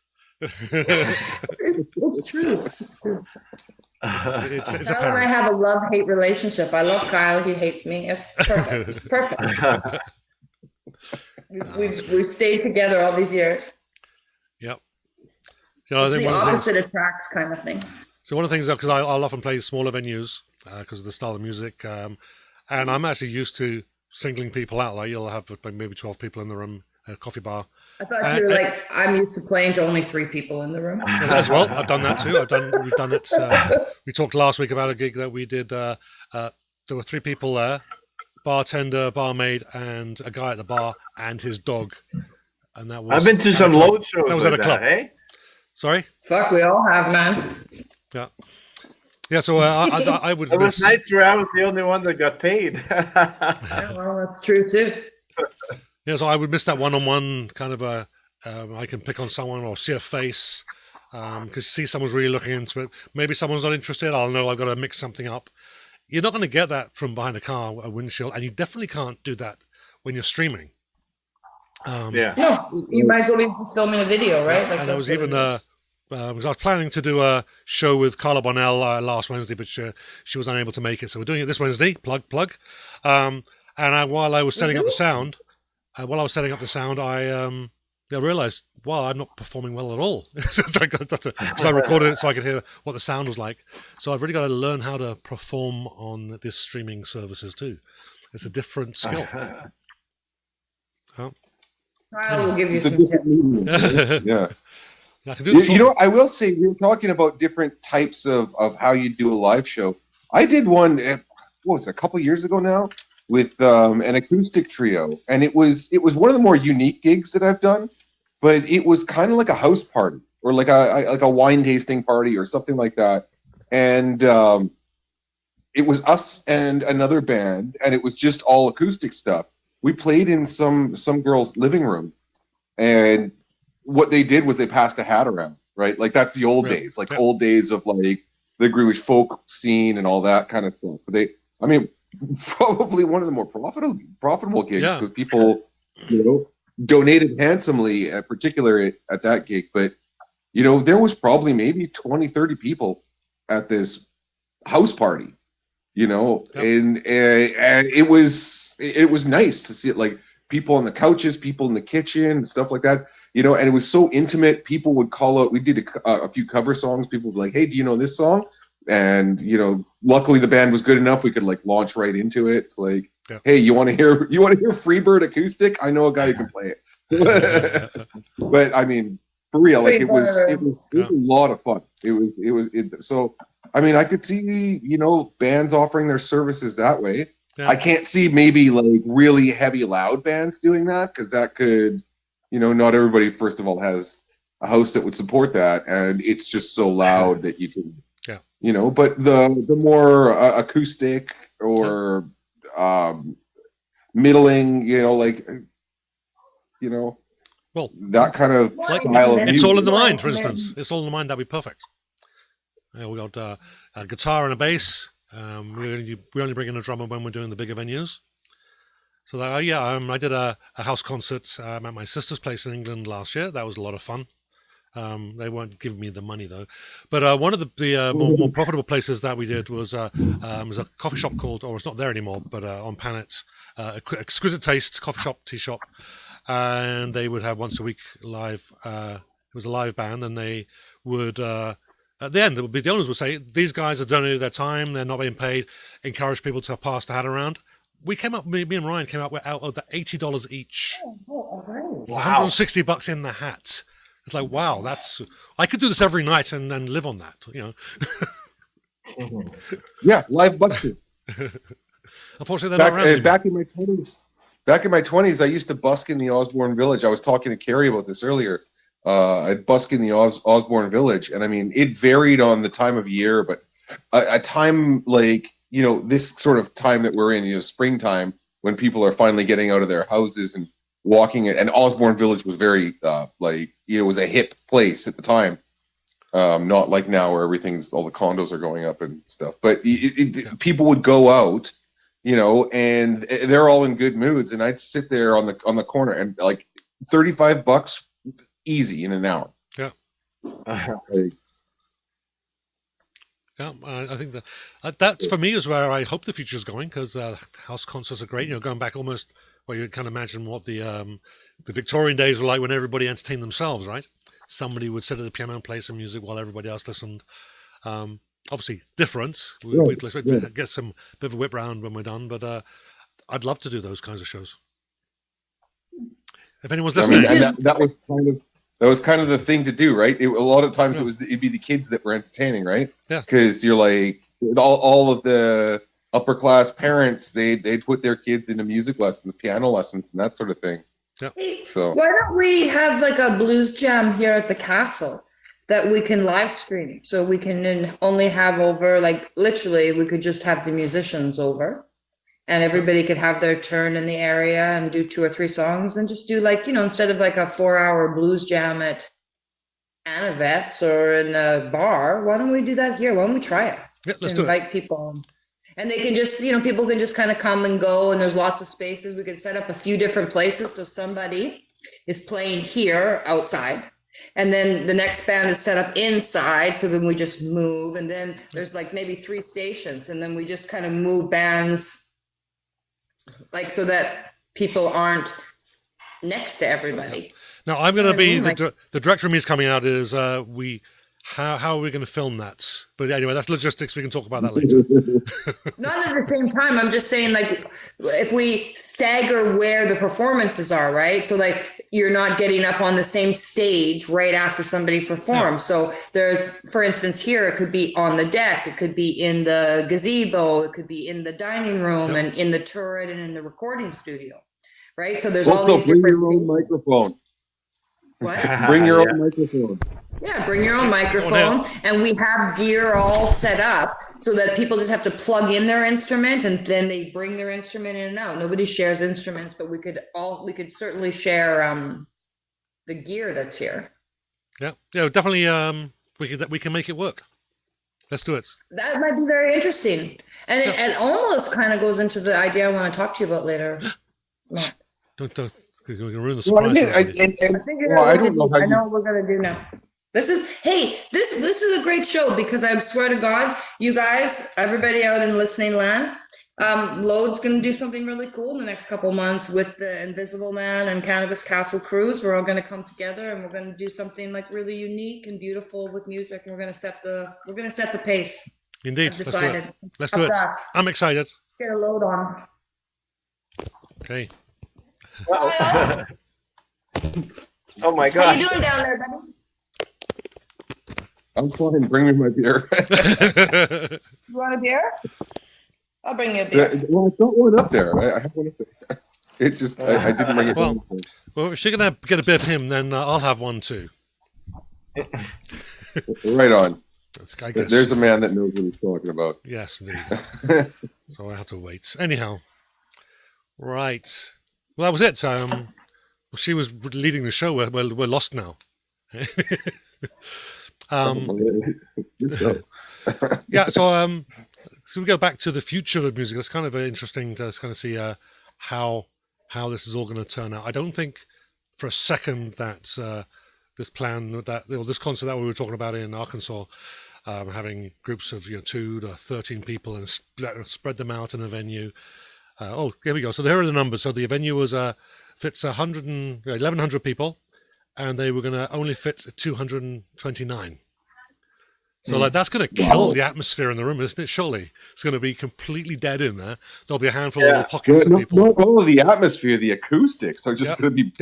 It's true. It's true. It's Kyle and I have a love-hate relationship. I love Kyle. He hates me. It's perfect. Perfect. We've stayed together all these years. Yep. It's the opposite attracts kind of thing. So one of the things, because I'll often play smaller venues because of the style of music, and I'm actually used to singling people out. Like you'll have maybe 12 people in the room, a coffee bar. I thought you were like, I'm used to playing to only 3 people in the room. As well, I've done that too. We've done it. We talked last week about a gig that we did. There were 3 people there: bartender, barmaid, and a guy at the bar and his dog. And that was. I've been to some load shows. That was at a club. Hey? Sorry. Fuck, we all have, man. Yeah. Yeah. So I would. It was nights where I was the only one that got paid. Yeah, well, that's true too. Yeah, so I would miss that one-on-one kind of I can pick on someone or see a face because see someone's really looking into it. Maybe someone's not interested. I'll know I've got to mix something up. You're not going to get that from behind a windshield, and you definitely can't do that when you're streaming. No, you might as well be filming a video, right? Like and I was even because I was planning to do a show with Carla Bonnell last Wednesday, but she was unable to make it. So we're doing it this Wednesday. Plug. And while I was setting up the sound. I realized, wow, I'm not performing well at all. Because I recorded it so I could hear what the sound was like. So I've really got to learn how to perform on this streaming services too. It's a different skill. Kyle will give you some tips. Yeah. I will say, we were talking about different types of how you do a live show. I did one, what was it, a couple years ago now, with an acoustic trio, and it was one of the more unique gigs that I've done, but it was kind of like a house party or like a wine tasting party or something like that, and it was us and another band, and it was just all acoustic stuff. We played in some girl's living room, and what they did was they passed a hat around, right? Like that's the old days, like old days of like the Greenwich folk scene and all that kind of stuff. But probably one of the more profitable gigs because people, donated handsomely, particularly at that gig. But, there was probably maybe 20, 30 people at this house party, and it was nice to see it, like people on the couches, people in the kitchen and stuff like that. And it was so intimate. People would call out. We did a few cover songs. People would be like, "Hey, do you know this song?" And luckily the band was good enough. We could like launch right into it. It's like, "Hey, you want to hear Freebird acoustic? I know a guy who can play it." But I mean, for real, like it was a lot of fun. So I mean, I could see bands offering their services that way. Yeah. I can't see maybe like really heavy loud bands doing that because that could. Not everybody, first of all, has a house that would support that, and it's just so loud that you can, but the more acoustic or middling, well, that kind of style of music. It's All in the Mind, for instance. It's All in the Mind, that'd be perfect. We got a guitar and a bass. We only bring in a drummer when we're doing the bigger venues. So I did a house concert at my sister's place in England last year. That was a lot of fun. They weren't giving me the money though. But one of the more profitable places that we did was a coffee shop called, or it's not there anymore, but on Panet, Exquisite Taste coffee shop, tea shop, and they would have once a week live. It was a live band, and they would. At the end, the owners would say, "These guys have donated their time; they're not being paid." Encourage people to pass the hat around. We came up, me and Ryan came up with out of the $80 each. Wow. $160 in the hat. It's like, wow, I could do this every night and live on that, Yeah, live busking. Unfortunately, they're not around back in my 20s, I used to busk in the Osborne Village. I was talking to Carrie about this earlier. I'd busk in the Osborne Village, and I mean, it varied on the time of year, but a time like, this sort of time that we're in, springtime, when people are finally getting out of their houses and walking it. And Osborne Village was very, it was a hip place at the time. Not like now where all the condos are going up and stuff. But people would go out, and they're all in good moods. And I'd sit there on the corner and like $35 easy in an hour. Yeah. Yeah, I think that's for me is where I hope the future is going, because house concerts are great. Going back almost where you can imagine what the Victorian days were like when everybody entertained themselves, right? Somebody would sit at the piano and play some music while everybody else listened. Obviously, different. We'd get some bit of a whip round when we're done, but I'd love to do those kinds of shows. If anyone's listening, and that was kind of the thing to do, right? A lot of times it'd be the kids that were entertaining, right? Yeah. Because you're like, all of the upper class parents, they'd put their kids into music lessons, piano lessons, and that sort of thing. Yeah. So why don't we have like a blues jam here at the castle that we can live stream? So we can only have over, like literally, we could just have the musicians over. And everybody could have their turn in the area and do 2 or 3 songs and just do like, instead of like a 4-hour blues jam at Anavet's or in a bar, why don't we do that here? Why don't we try it? Yeah, let's do it. Invite people. And they can just, people can just kind of come and go, and there's lots of spaces. We could set up a few different places. So somebody is playing here outside, and then the next band is set up inside. So then we just move, and then there's like maybe 3 stations, and then we just kind of move bands like so that people aren't next to everybody. Now I'm going to be the director of me is coming out is we how are we going to film that? But anyway, that's logistics. We can talk about that later. Not at the same time. I'm just saying, like, if we stagger where the performances are, right? So, like, you're not getting up on the same stage right after somebody performs. So there's, for instance, here, it could be on the deck. It could be in the gazebo. It could be in the dining room and in the turret and in the recording studio, right? So there's all these bring different your own microphone. What? Bring your own microphone. Yeah, bring your own microphone, and we have gear all set up so that people just have to plug in their instrument, and then they bring their instrument in and out. Nobody shares instruments, but we could certainly share the gear that's here. Yeah, definitely. We can make it work. Let's do it. That might be very interesting, and it almost kind of goes into the idea I want to talk to you about later. Don't. We're going to ruin the surprise. I don't know. I know what we're going to do now. This is a great show, because I swear to God, you guys, everybody out in listening land, Lode's going to do something really cool in the next couple months with the Invisible Man and Cannabis Castle Cruise. We're all going to come together, and we're going to do something like really unique and beautiful with music, and we're going to set the pace. Indeed. I've decided. Let's do it. I'm excited. Let's get a load on. Okay. Oh my gosh. How you doing down there, buddy? I'm fine. Bring me my beer. You want a beer? I'll bring you a beer. Well, I've got one up there. I have one up there. It just, I didn't bring it down. Well, if you're going to get a bit of him, then I'll have one too. Right on. I guess. There's a man that knows what he's talking about. Yes, indeed. So I have to wait. Anyhow, right. Well, that was it. She was leading the show. We're lost now. Yeah. So we go back to the future of music. That's kind of interesting to kind of see how this is all going to turn out. I don't think for a second that this plan this concert that we were talking about in Arkansas, having groups of 2 to 13 people and spread them out in a venue. Here we go. So here are the numbers. So the venue was fits 1,100 people, and they were going to only fit 229. So that's going to kill the atmosphere in the room, isn't it? Surely it's going to be completely dead in there. There'll be a handful of little pockets of people. Not all of the atmosphere, the acoustics are just going to be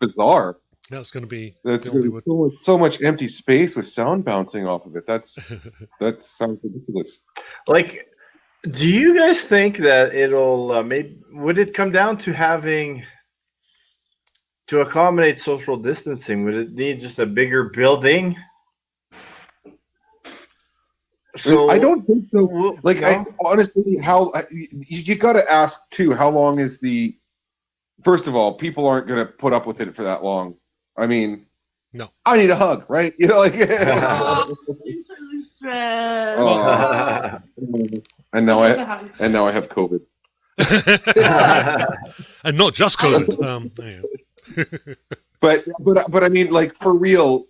bizarre. That's going to be. That's going to be so much empty space with sound bouncing off of it. That sounds ridiculous. Like, do you guys think that it'll would it come down to having to accommodate social distancing? Would it need just a bigger building? So I don't think so. Honestly, how you got to ask too? How long is the? First of all, people aren't going to put up with it for that long. I mean, no. I need a hug, right? And now I have COVID. And not just COVID. But I mean, like, for real,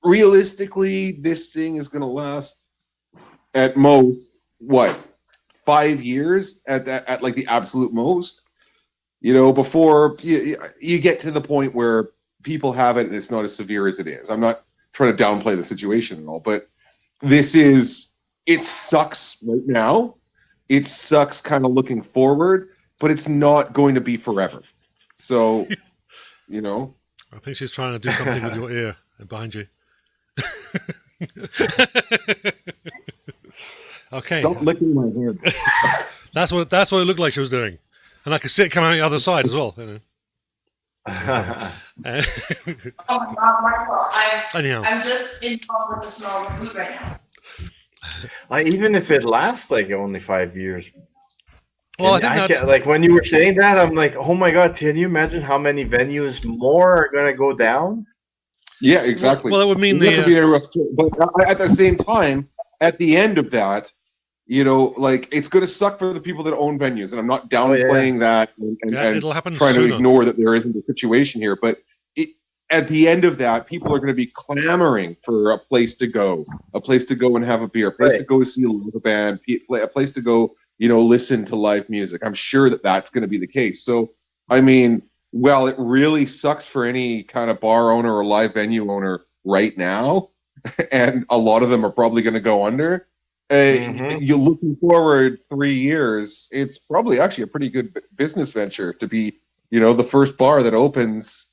realistically, this thing is going to last at most 5 years at like the absolute most. Before you get to the point where people have it and it's not as severe as it is. I'm not trying to downplay the situation and all, but it sucks right now. It sucks kind of looking forward, but it's not going to be forever. So, I think she's trying to do something with your ear behind you. Okay. Stop licking my hand. That's what it looked like she was doing. And I could see it coming out the other side as well. Oh my God, Michael! I'm just in love with the smell of the food right now. Even if it lasts like only 5 years. Well, I think that's like when you were saying that, I'm like, oh my God! Can you imagine how many venues more are going to go down? Yeah, exactly. Well, it would mean but at the same time, at the end of that, it's going to suck for the people that own venues, and I'm not downplaying that and it'll happen trying sooner. to ignore that there isn't a situation here. But at the end of that, people are going to be clamoring for a place to go and have a beer, a place to go see a live band, a place to go, listen to live music. I'm sure that that's going to be the case. So, I mean, it really sucks for any kind of bar owner or live venue owner right now. and a lot of them are probably going to go under. You're looking forward 3 years, it's probably actually a pretty good business venture to be, the first bar that opens,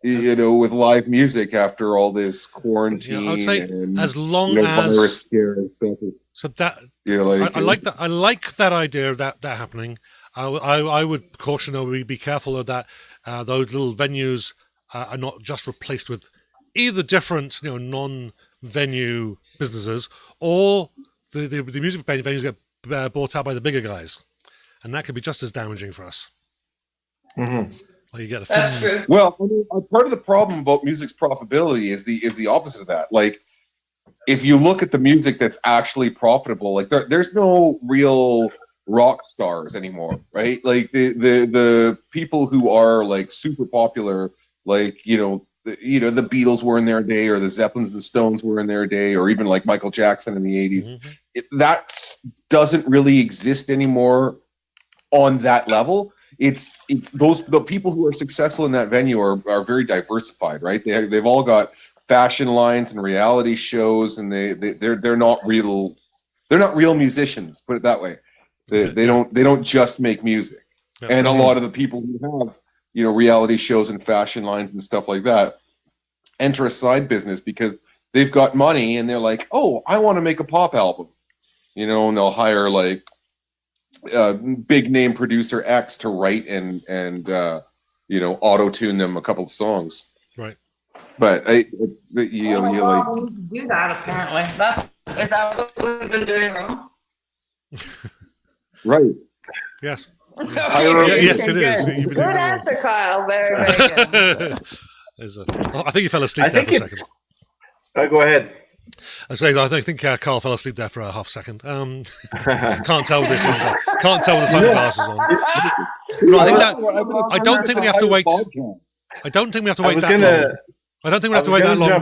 with live music after all this quarantine. I would say and, as long virus scare and stuff. So that I like that. I like that idea of that happening. I would caution that we be careful of that. Those little venues are not just replaced with either different, non-venue businesses, or the music venues get bought out by the bigger guys, and that could be just as damaging for us. Mm-hmm. Like you get That's true. Well, I mean, part of the problem about music's profitability is the opposite of that. Like, if you look at the music that's actually profitable, like there's no real rock stars anymore, right? Like the people who are like super popular, like the Beatles were in their day, or the Zeppelins, the Stones were in their day, or even like Michael Jackson in the 80s. Mm-hmm. That doesn't really exist anymore on that level. It's the people who are successful in that venue are very diversified, right? They've all got fashion lines and reality shows, and they're not real musicians, put it that way. They don't just make music. Yeah. And a lot of the people who have reality shows and fashion lines and stuff like that enter a side business because they've got money and they're like, oh, I want to make a pop album, and they'll hire like big name producer X to write and auto tune them a couple of songs. Right. But you do that apparently. Is that what we've been doing wrong? Right. Yes. Okay, yes, it is. Good answer, Kyle. Very, very good. I think you fell asleep there for a second. Go ahead. I think Carl fell asleep there for a half second. Can't tell with the sunglasses on. No, I don't think we have to wait. I don't think we have to wait that long. I don't think we have to wait that long.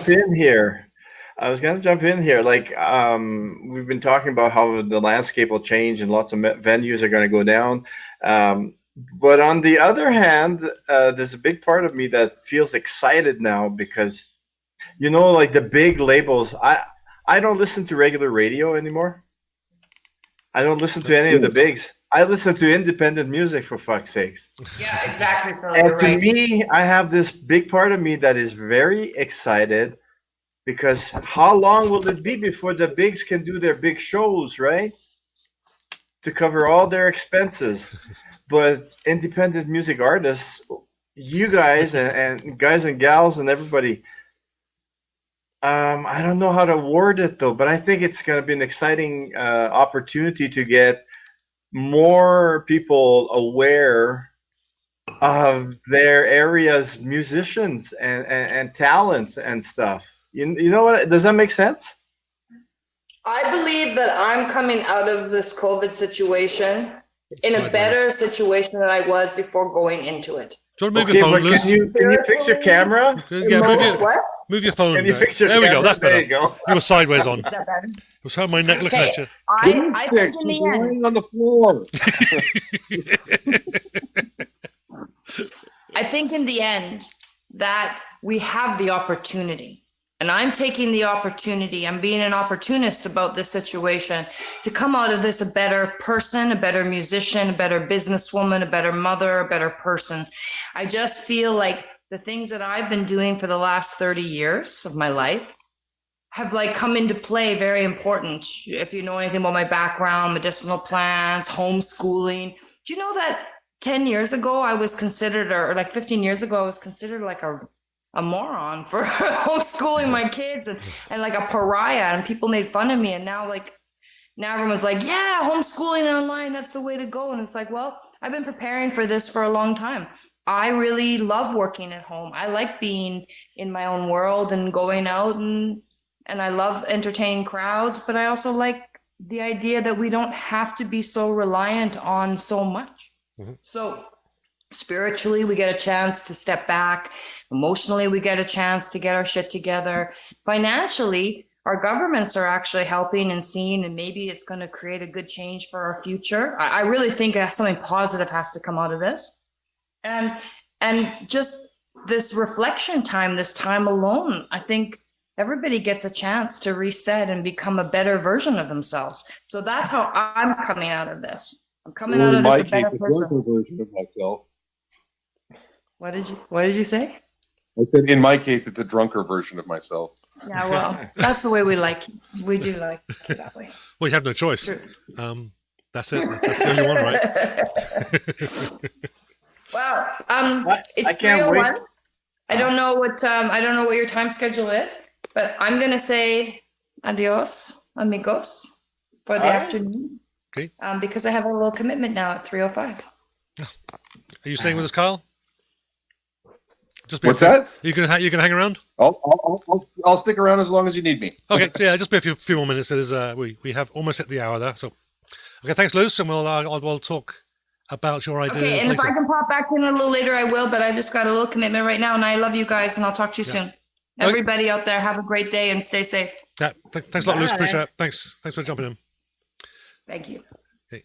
I was going to jump in here. Like, we've been talking about how the landscape will change and lots of venues are going to go down. But on the other hand, there's a big part of me that feels excited now because, like the big labels, I don't listen to regular radio anymore. I don't listen to any of the bigs. I listen to independent music, for fuck's sakes. Yeah, exactly. And to me, I have this big part of me that is very excited because how long will it be before the bigs can do their big shows, right? To cover all their expenses. But independent music artists, you guys and guys and gals and everybody, I don't know how to word it though, but I think it's going to be an exciting opportunity to get more people aware of their area's musicians and talent and stuff. You know what? Does that make sense? I believe that I'm coming out of this COVID situation in a better situation than I was before going into it. Do you want to move your phone, Luce? Can you fix your camera? Yeah, move your phone. Can you fix your there camera? We go. That's better. There you go. You were sideways on. Is that better? It was hurting my neck looking at you. I think in the end, on the floor. I think in the end that we have the opportunity. And I'm taking the opportunity, I'm being an opportunist about this situation, to come out of this a better person, a better musician, a better businesswoman, a better mother, a better person. I just feel like the things that I've been doing for the last 30 years of my life have like come into play, very important. If you know anything about my background, medicinal plants, homeschooling. Do you know that 10 years ago I was considered, or like 15 years ago, I was considered like a moron for homeschooling my kids and like a pariah, and people made fun of me. And now everyone's like, yeah, homeschooling online, that's the way to go. And it's like, well, I've been preparing for this for a long time. I really love working at home. I like being in my own world and going out and I love entertaining crowds, but I also like the idea that we don't have to be so reliant on so much. Mm-hmm. So spiritually, we get a chance to step back. Emotionally, we get a chance to get our shit together. Financially, our governments are actually helping and seeing, and maybe it's going to create a good change for our future. I really think something positive has to come out of this. And just this reflection time, this time alone, I think everybody gets a chance to reset and become a better version of themselves. So that's how I'm coming out of this. I'm coming out of this a better person. Version of myself. What did you say? I said, in my case, it's a drunker version of myself. Yeah, well, that's the way we like. We do like it that way. Well, you have no choice. Sure. That's it. That's the only one, right? Well, it's I can't 3:01. wait. I don't know what your time schedule is, but I'm gonna say adios, amigos, for the All right. afternoon. Okay. Because I have a little commitment now at 3:05. Are you staying with us, Kyle? What's that? You can hang around. I'll stick around as long as you need me. Okay, yeah, just be a few more minutes. It is we have almost hit the hour there. So, okay, thanks, Luce, and we'll talk about your ideas Okay, and later. if I can pop back in a little later, I will. But I just got a little commitment right now, and I love you guys, and I'll talk to you soon. Everybody out there, have a great day and stay safe. Yeah, thanks a lot, Luce. Bye. Appreciate it. Thanks for jumping in. Thank you. Okay.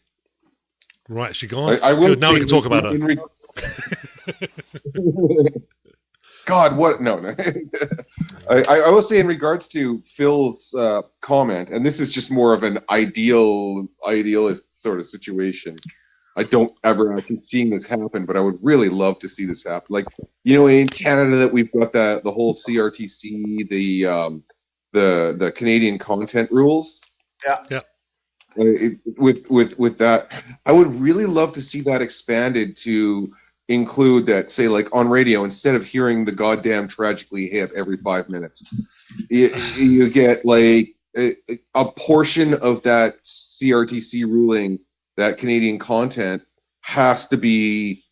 Right, is she gone? I will Good. Now we can talk about her. God, what? No. I will say in regards to Phil's comment, and this is just more of an idealist sort of situation. I don't ever actually seeing this happen, but I would really love to see this happen. Like, in Canada, that we've got the whole CRTC, the Canadian content rules. Yeah. With that, I would really love to see that expanded to include that, say, like on radio, instead of hearing the goddamn Tragically Hip every 5 minutes, you get like a portion of that CRTC ruling, that Canadian content has to be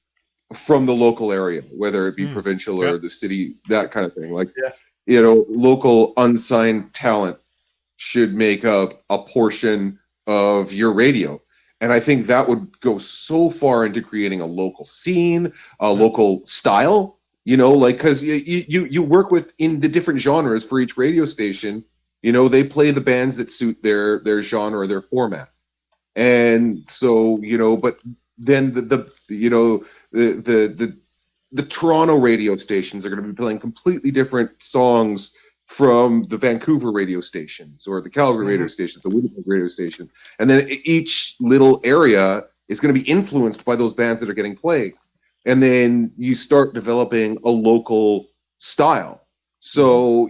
from the local area, whether it be provincial or the city, that kind of thing. Like, local unsigned talent should make up a portion of your radio. And I think that would go so far into creating a local scene, a local style, like, because you work in the different genres for each radio station. They play the bands that suit their genre or their format. And so, but then the Toronto radio stations are going to be playing completely different songs from the Vancouver radio stations or the Calgary radio stations, the Winnipeg radio station. And then each little area is going to be influenced by those bands that are getting played. And then you start developing a local style. So,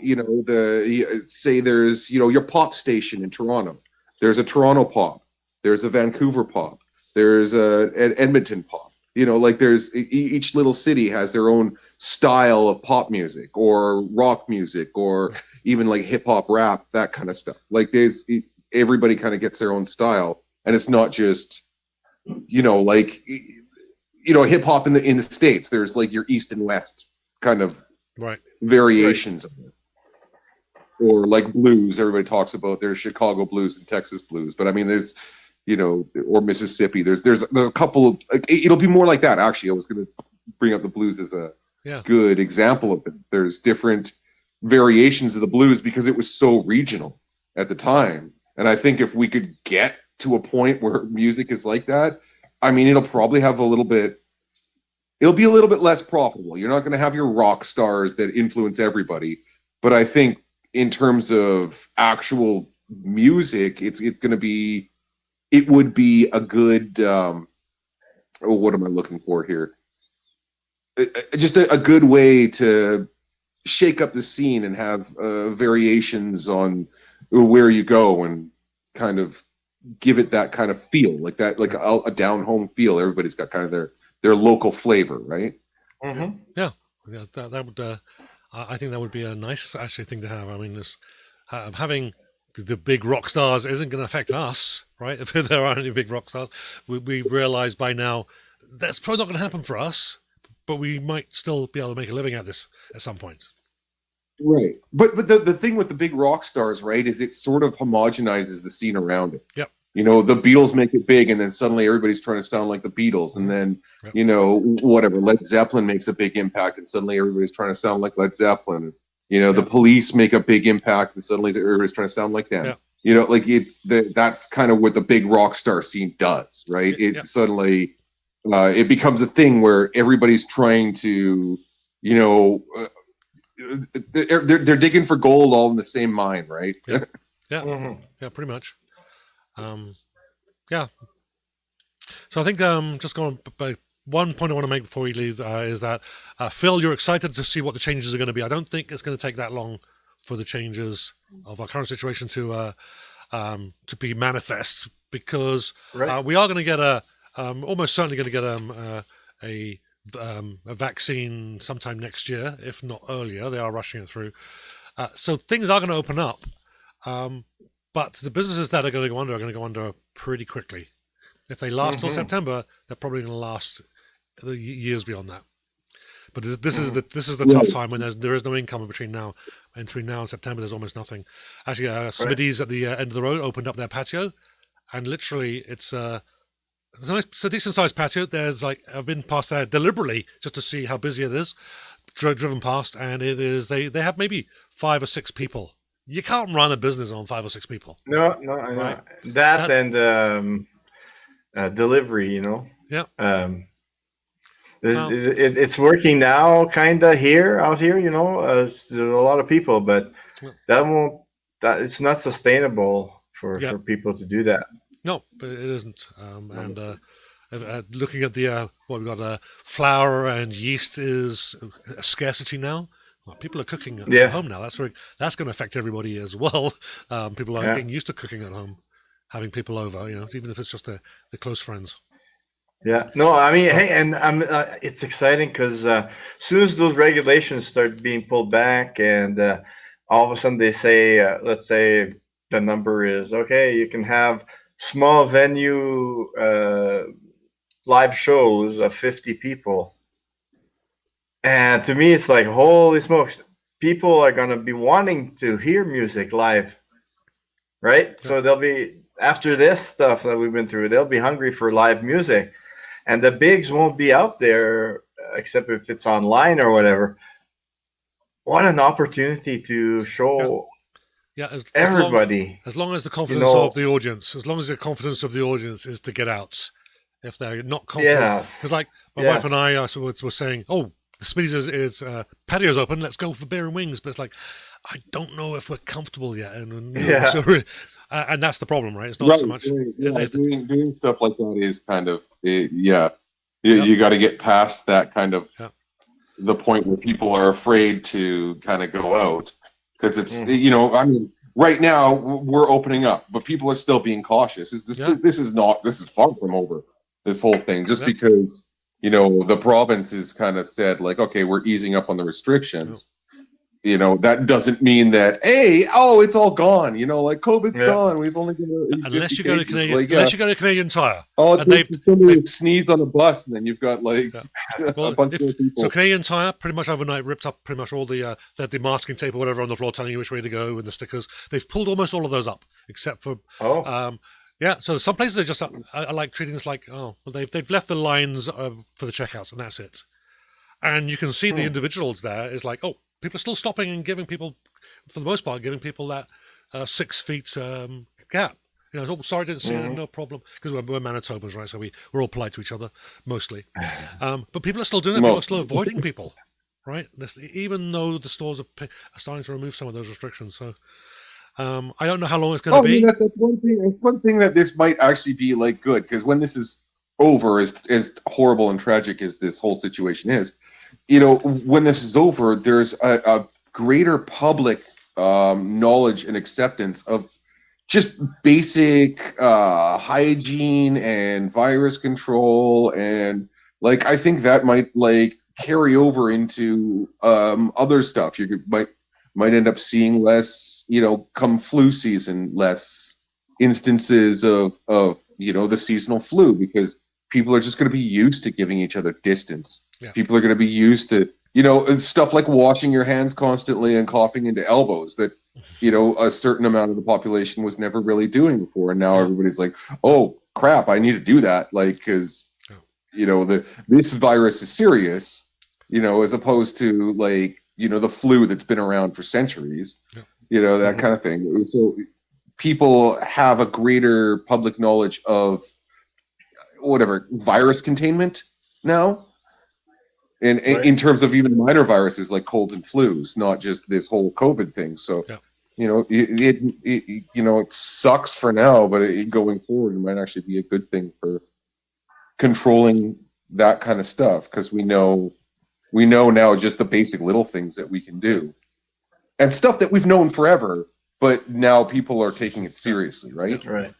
say there's, your pop station in Toronto. There's a Toronto pop. There's a Vancouver pop. There's an Edmonton pop. Like there's each little city has their own style of pop music or rock music or even like hip hop, rap, that kind of stuff. Like everybody kind of gets their own style, and it's not just like hip hop in the States. There's like your East and West kind of variations of it. Or like blues, everybody talks about there's Chicago blues and Texas blues, but I mean there's or Mississippi. There's a couple of it'll be more like that. Actually, I was going to bring up the blues as a good example of it. There's different variations of the blues because it was so regional at the time. And I think if we could get to a point where music is like that, I mean, it'll probably have it'll be a little bit less profitable. You're not going to have your rock stars that influence everybody. But I think in terms of actual music, it would be a good, what am I looking for here? Just a good way to shake up the scene and have variations on where you go and kind of give it that kind of feel, like that, like a down home feel. Everybody's got kind of their local flavor, right? Mm-hmm. Yeah, that would. I think that would be a nice actually thing to have. I mean, having the big rock stars isn't going to affect us, right? If there aren't any big rock stars, we realize by now that's probably not going to happen for us, but we might still be able to make a living at this at some point. Right. But the thing with the big rock stars, right, is it sort of homogenizes the scene around it. Yep. The Beatles make it big, and then suddenly everybody's trying to sound like the Beatles, and then whatever, Led Zeppelin makes a big impact, and suddenly everybody's trying to sound like Led Zeppelin. The Police make a big impact, and suddenly everybody's trying to sound like them. Yeah. Like that's kind of what the big rock star scene does, right? Suddenly it becomes a thing where everybody's trying to, they're digging for gold all in the same mine, right? Yeah, yeah, Mhm. yeah, pretty much. Yeah. So I think just going by one point I want to make before we leave is that Phil, you're excited to see what the changes are going to be. I don't think it's going to take that long for the changes of our current situation to be manifest, because Right. we are going to get almost certainly going to get a vaccine sometime next year, if not earlier. They are rushing it through, so things are going to open up. But the businesses that are going to go under pretty quickly. If they last till September, they're probably going to last the years beyond that. But this is the tough time when there is no income between now and September. There's almost nothing. Actually, Smitty's at the end of the road opened up their patio, and literally it's a decent sized patio. There's I've been past there deliberately just to see how busy it is. Driven past, and it is they have maybe 5 or 6 people. You can't run a business on 5 or 6 people. No, I know. Right. That and delivery, Yeah. It's working now, kind of out here, there's a lot of people, but it's not sustainable for people to do that. No, but it isn't. And looking at what we've got, flour and yeast is a scarcity now. Well, people are cooking at home now. That's going to affect everybody as well. People are getting used to cooking at home, having people over, even if it's just their close friends. Yeah, no, I mean, hey, and it's exciting because as soon as those regulations start being pulled back, and all of a sudden they say, let's say the number is okay, you can have small venue live shows of 50 people. And to me, it's like, holy smokes, people are going to be wanting to hear music live, right? Yeah. So they'll be, after this stuff that we've been through, they'll be hungry for live music. And the bigs won't be out there, except if it's online or whatever. What an opportunity to show everybody. As long as the confidence of the audience, is to get out. If they're not confident. Because my wife and I were saying, oh, the Smitty's is patio's open, let's go for beer and wings. But it's like, I don't know if we're comfortable yet. And that's the problem, right? It's not so much. Doing stuff like that is kind of, you got to get past that kind of the point where people are afraid to kind of go out. Because it's, I mean, right now we're opening up, but people are still being cautious. This is far from over, this whole thing, just because, the province has kind of said, like, okay, we're easing up on the restrictions. That doesn't mean that, it's all gone. COVID's gone. We've only got unless you go to Canadian Tire. Oh, they've sneezed on a bus, and then you've got a bunch of people. So Canadian Tire pretty much overnight ripped up pretty much all the masking tape or whatever on the floor, telling you which way to go, and the stickers. They've pulled almost all of those up, except for so some places are just are like treating us like, they've left the lines for the checkouts, and that's it. And you can see the individuals there is like, people are still stopping and giving people, for the most part, that 6 feet gap. Sorry, didn't see it, no problem. Because we're Manitobans, right? So we're all polite to each other, mostly. But people are still doing it. People are still avoiding people, right? Even though the stores are starting to remove some of those restrictions. So I don't know how long it's going to be. That's one thing that this might actually be good, because when this is over, as horrible and tragic as this whole situation is, when this is over, there's a greater public knowledge and acceptance of just basic hygiene and virus control, and I think that might carry over into other stuff. You might end up seeing less, come flu season, less instances of the seasonal flu, because people are just going to be used to giving each other distance. Yeah. People are going to be used to, stuff like washing your hands constantly and coughing into elbows that, a certain amount of the population was never really doing before. And now everybody's like, oh, crap, I need to do that. Because, this virus is serious, as opposed to the flu that's been around for centuries, that kind of thing. So people have a greater public knowledge of virus containment now. in terms of even minor viruses like colds and flus, not just this whole COVID thing. So, it sucks for now, but going forward, it might actually be a good thing for controlling that kind of stuff, because we know now just the basic little things that we can do, and stuff that we've known forever, but now people are taking it seriously, right? Right.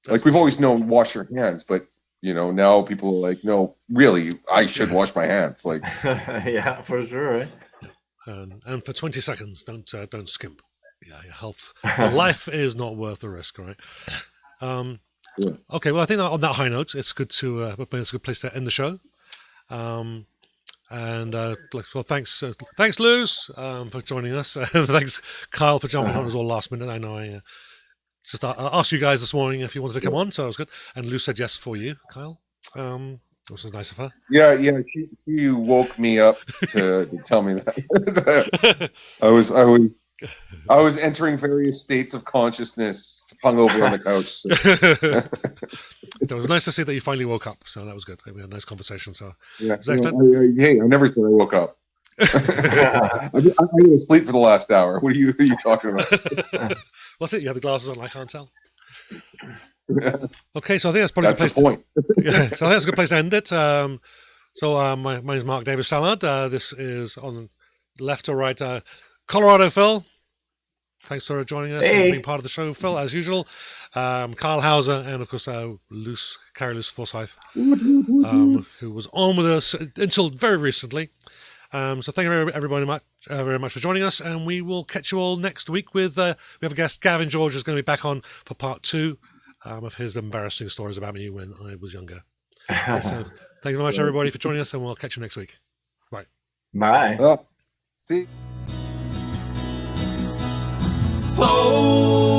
Like, we've always known wash your hands, but now people are like, no, really, I should wash my hands. Like, yeah, for sure, right? And for 20 seconds, don't skimp. Yeah, your health, your life is not worth the risk, right? Yeah. Okay, well, I think on that high note, it's good to it's a good place to end the show. Thanks Luce for joining us. Thanks Kyle for jumping on us all last minute. I know I just asked you guys this morning if you wanted to come on, so it was good. And Luce said yes for you, Kyle. Which was nice of her. Yeah. She woke me up to tell me that. I was entering various states of consciousness, hung over on the couch. So. It was nice to see that you finally woke up. So that was good. We had a nice conversation. So yeah, hey, I never said I woke up. I go to sleep for the last hour. What are you talking about? What's it? You have the glasses on. I can't tell. Okay, so I think that's probably that's the point. Yeah, so I think that's a good place to end it. My name is Mark David Stallard. This is on left or right, Colorado Phil. Thanks for joining us and being part of the show, Phil, as usual. Carl Hauser, and of course Carrie Luce Forsythe, who was on with us until very recently. So thank you everybody very much for joining us, and we will catch you all next week with we have a guest. Gavin George is going to be back on for part 2 of his embarrassing stories about me when I was younger. So thank you very much everybody for joining us, and we'll catch you next week. Bye. See. Oh.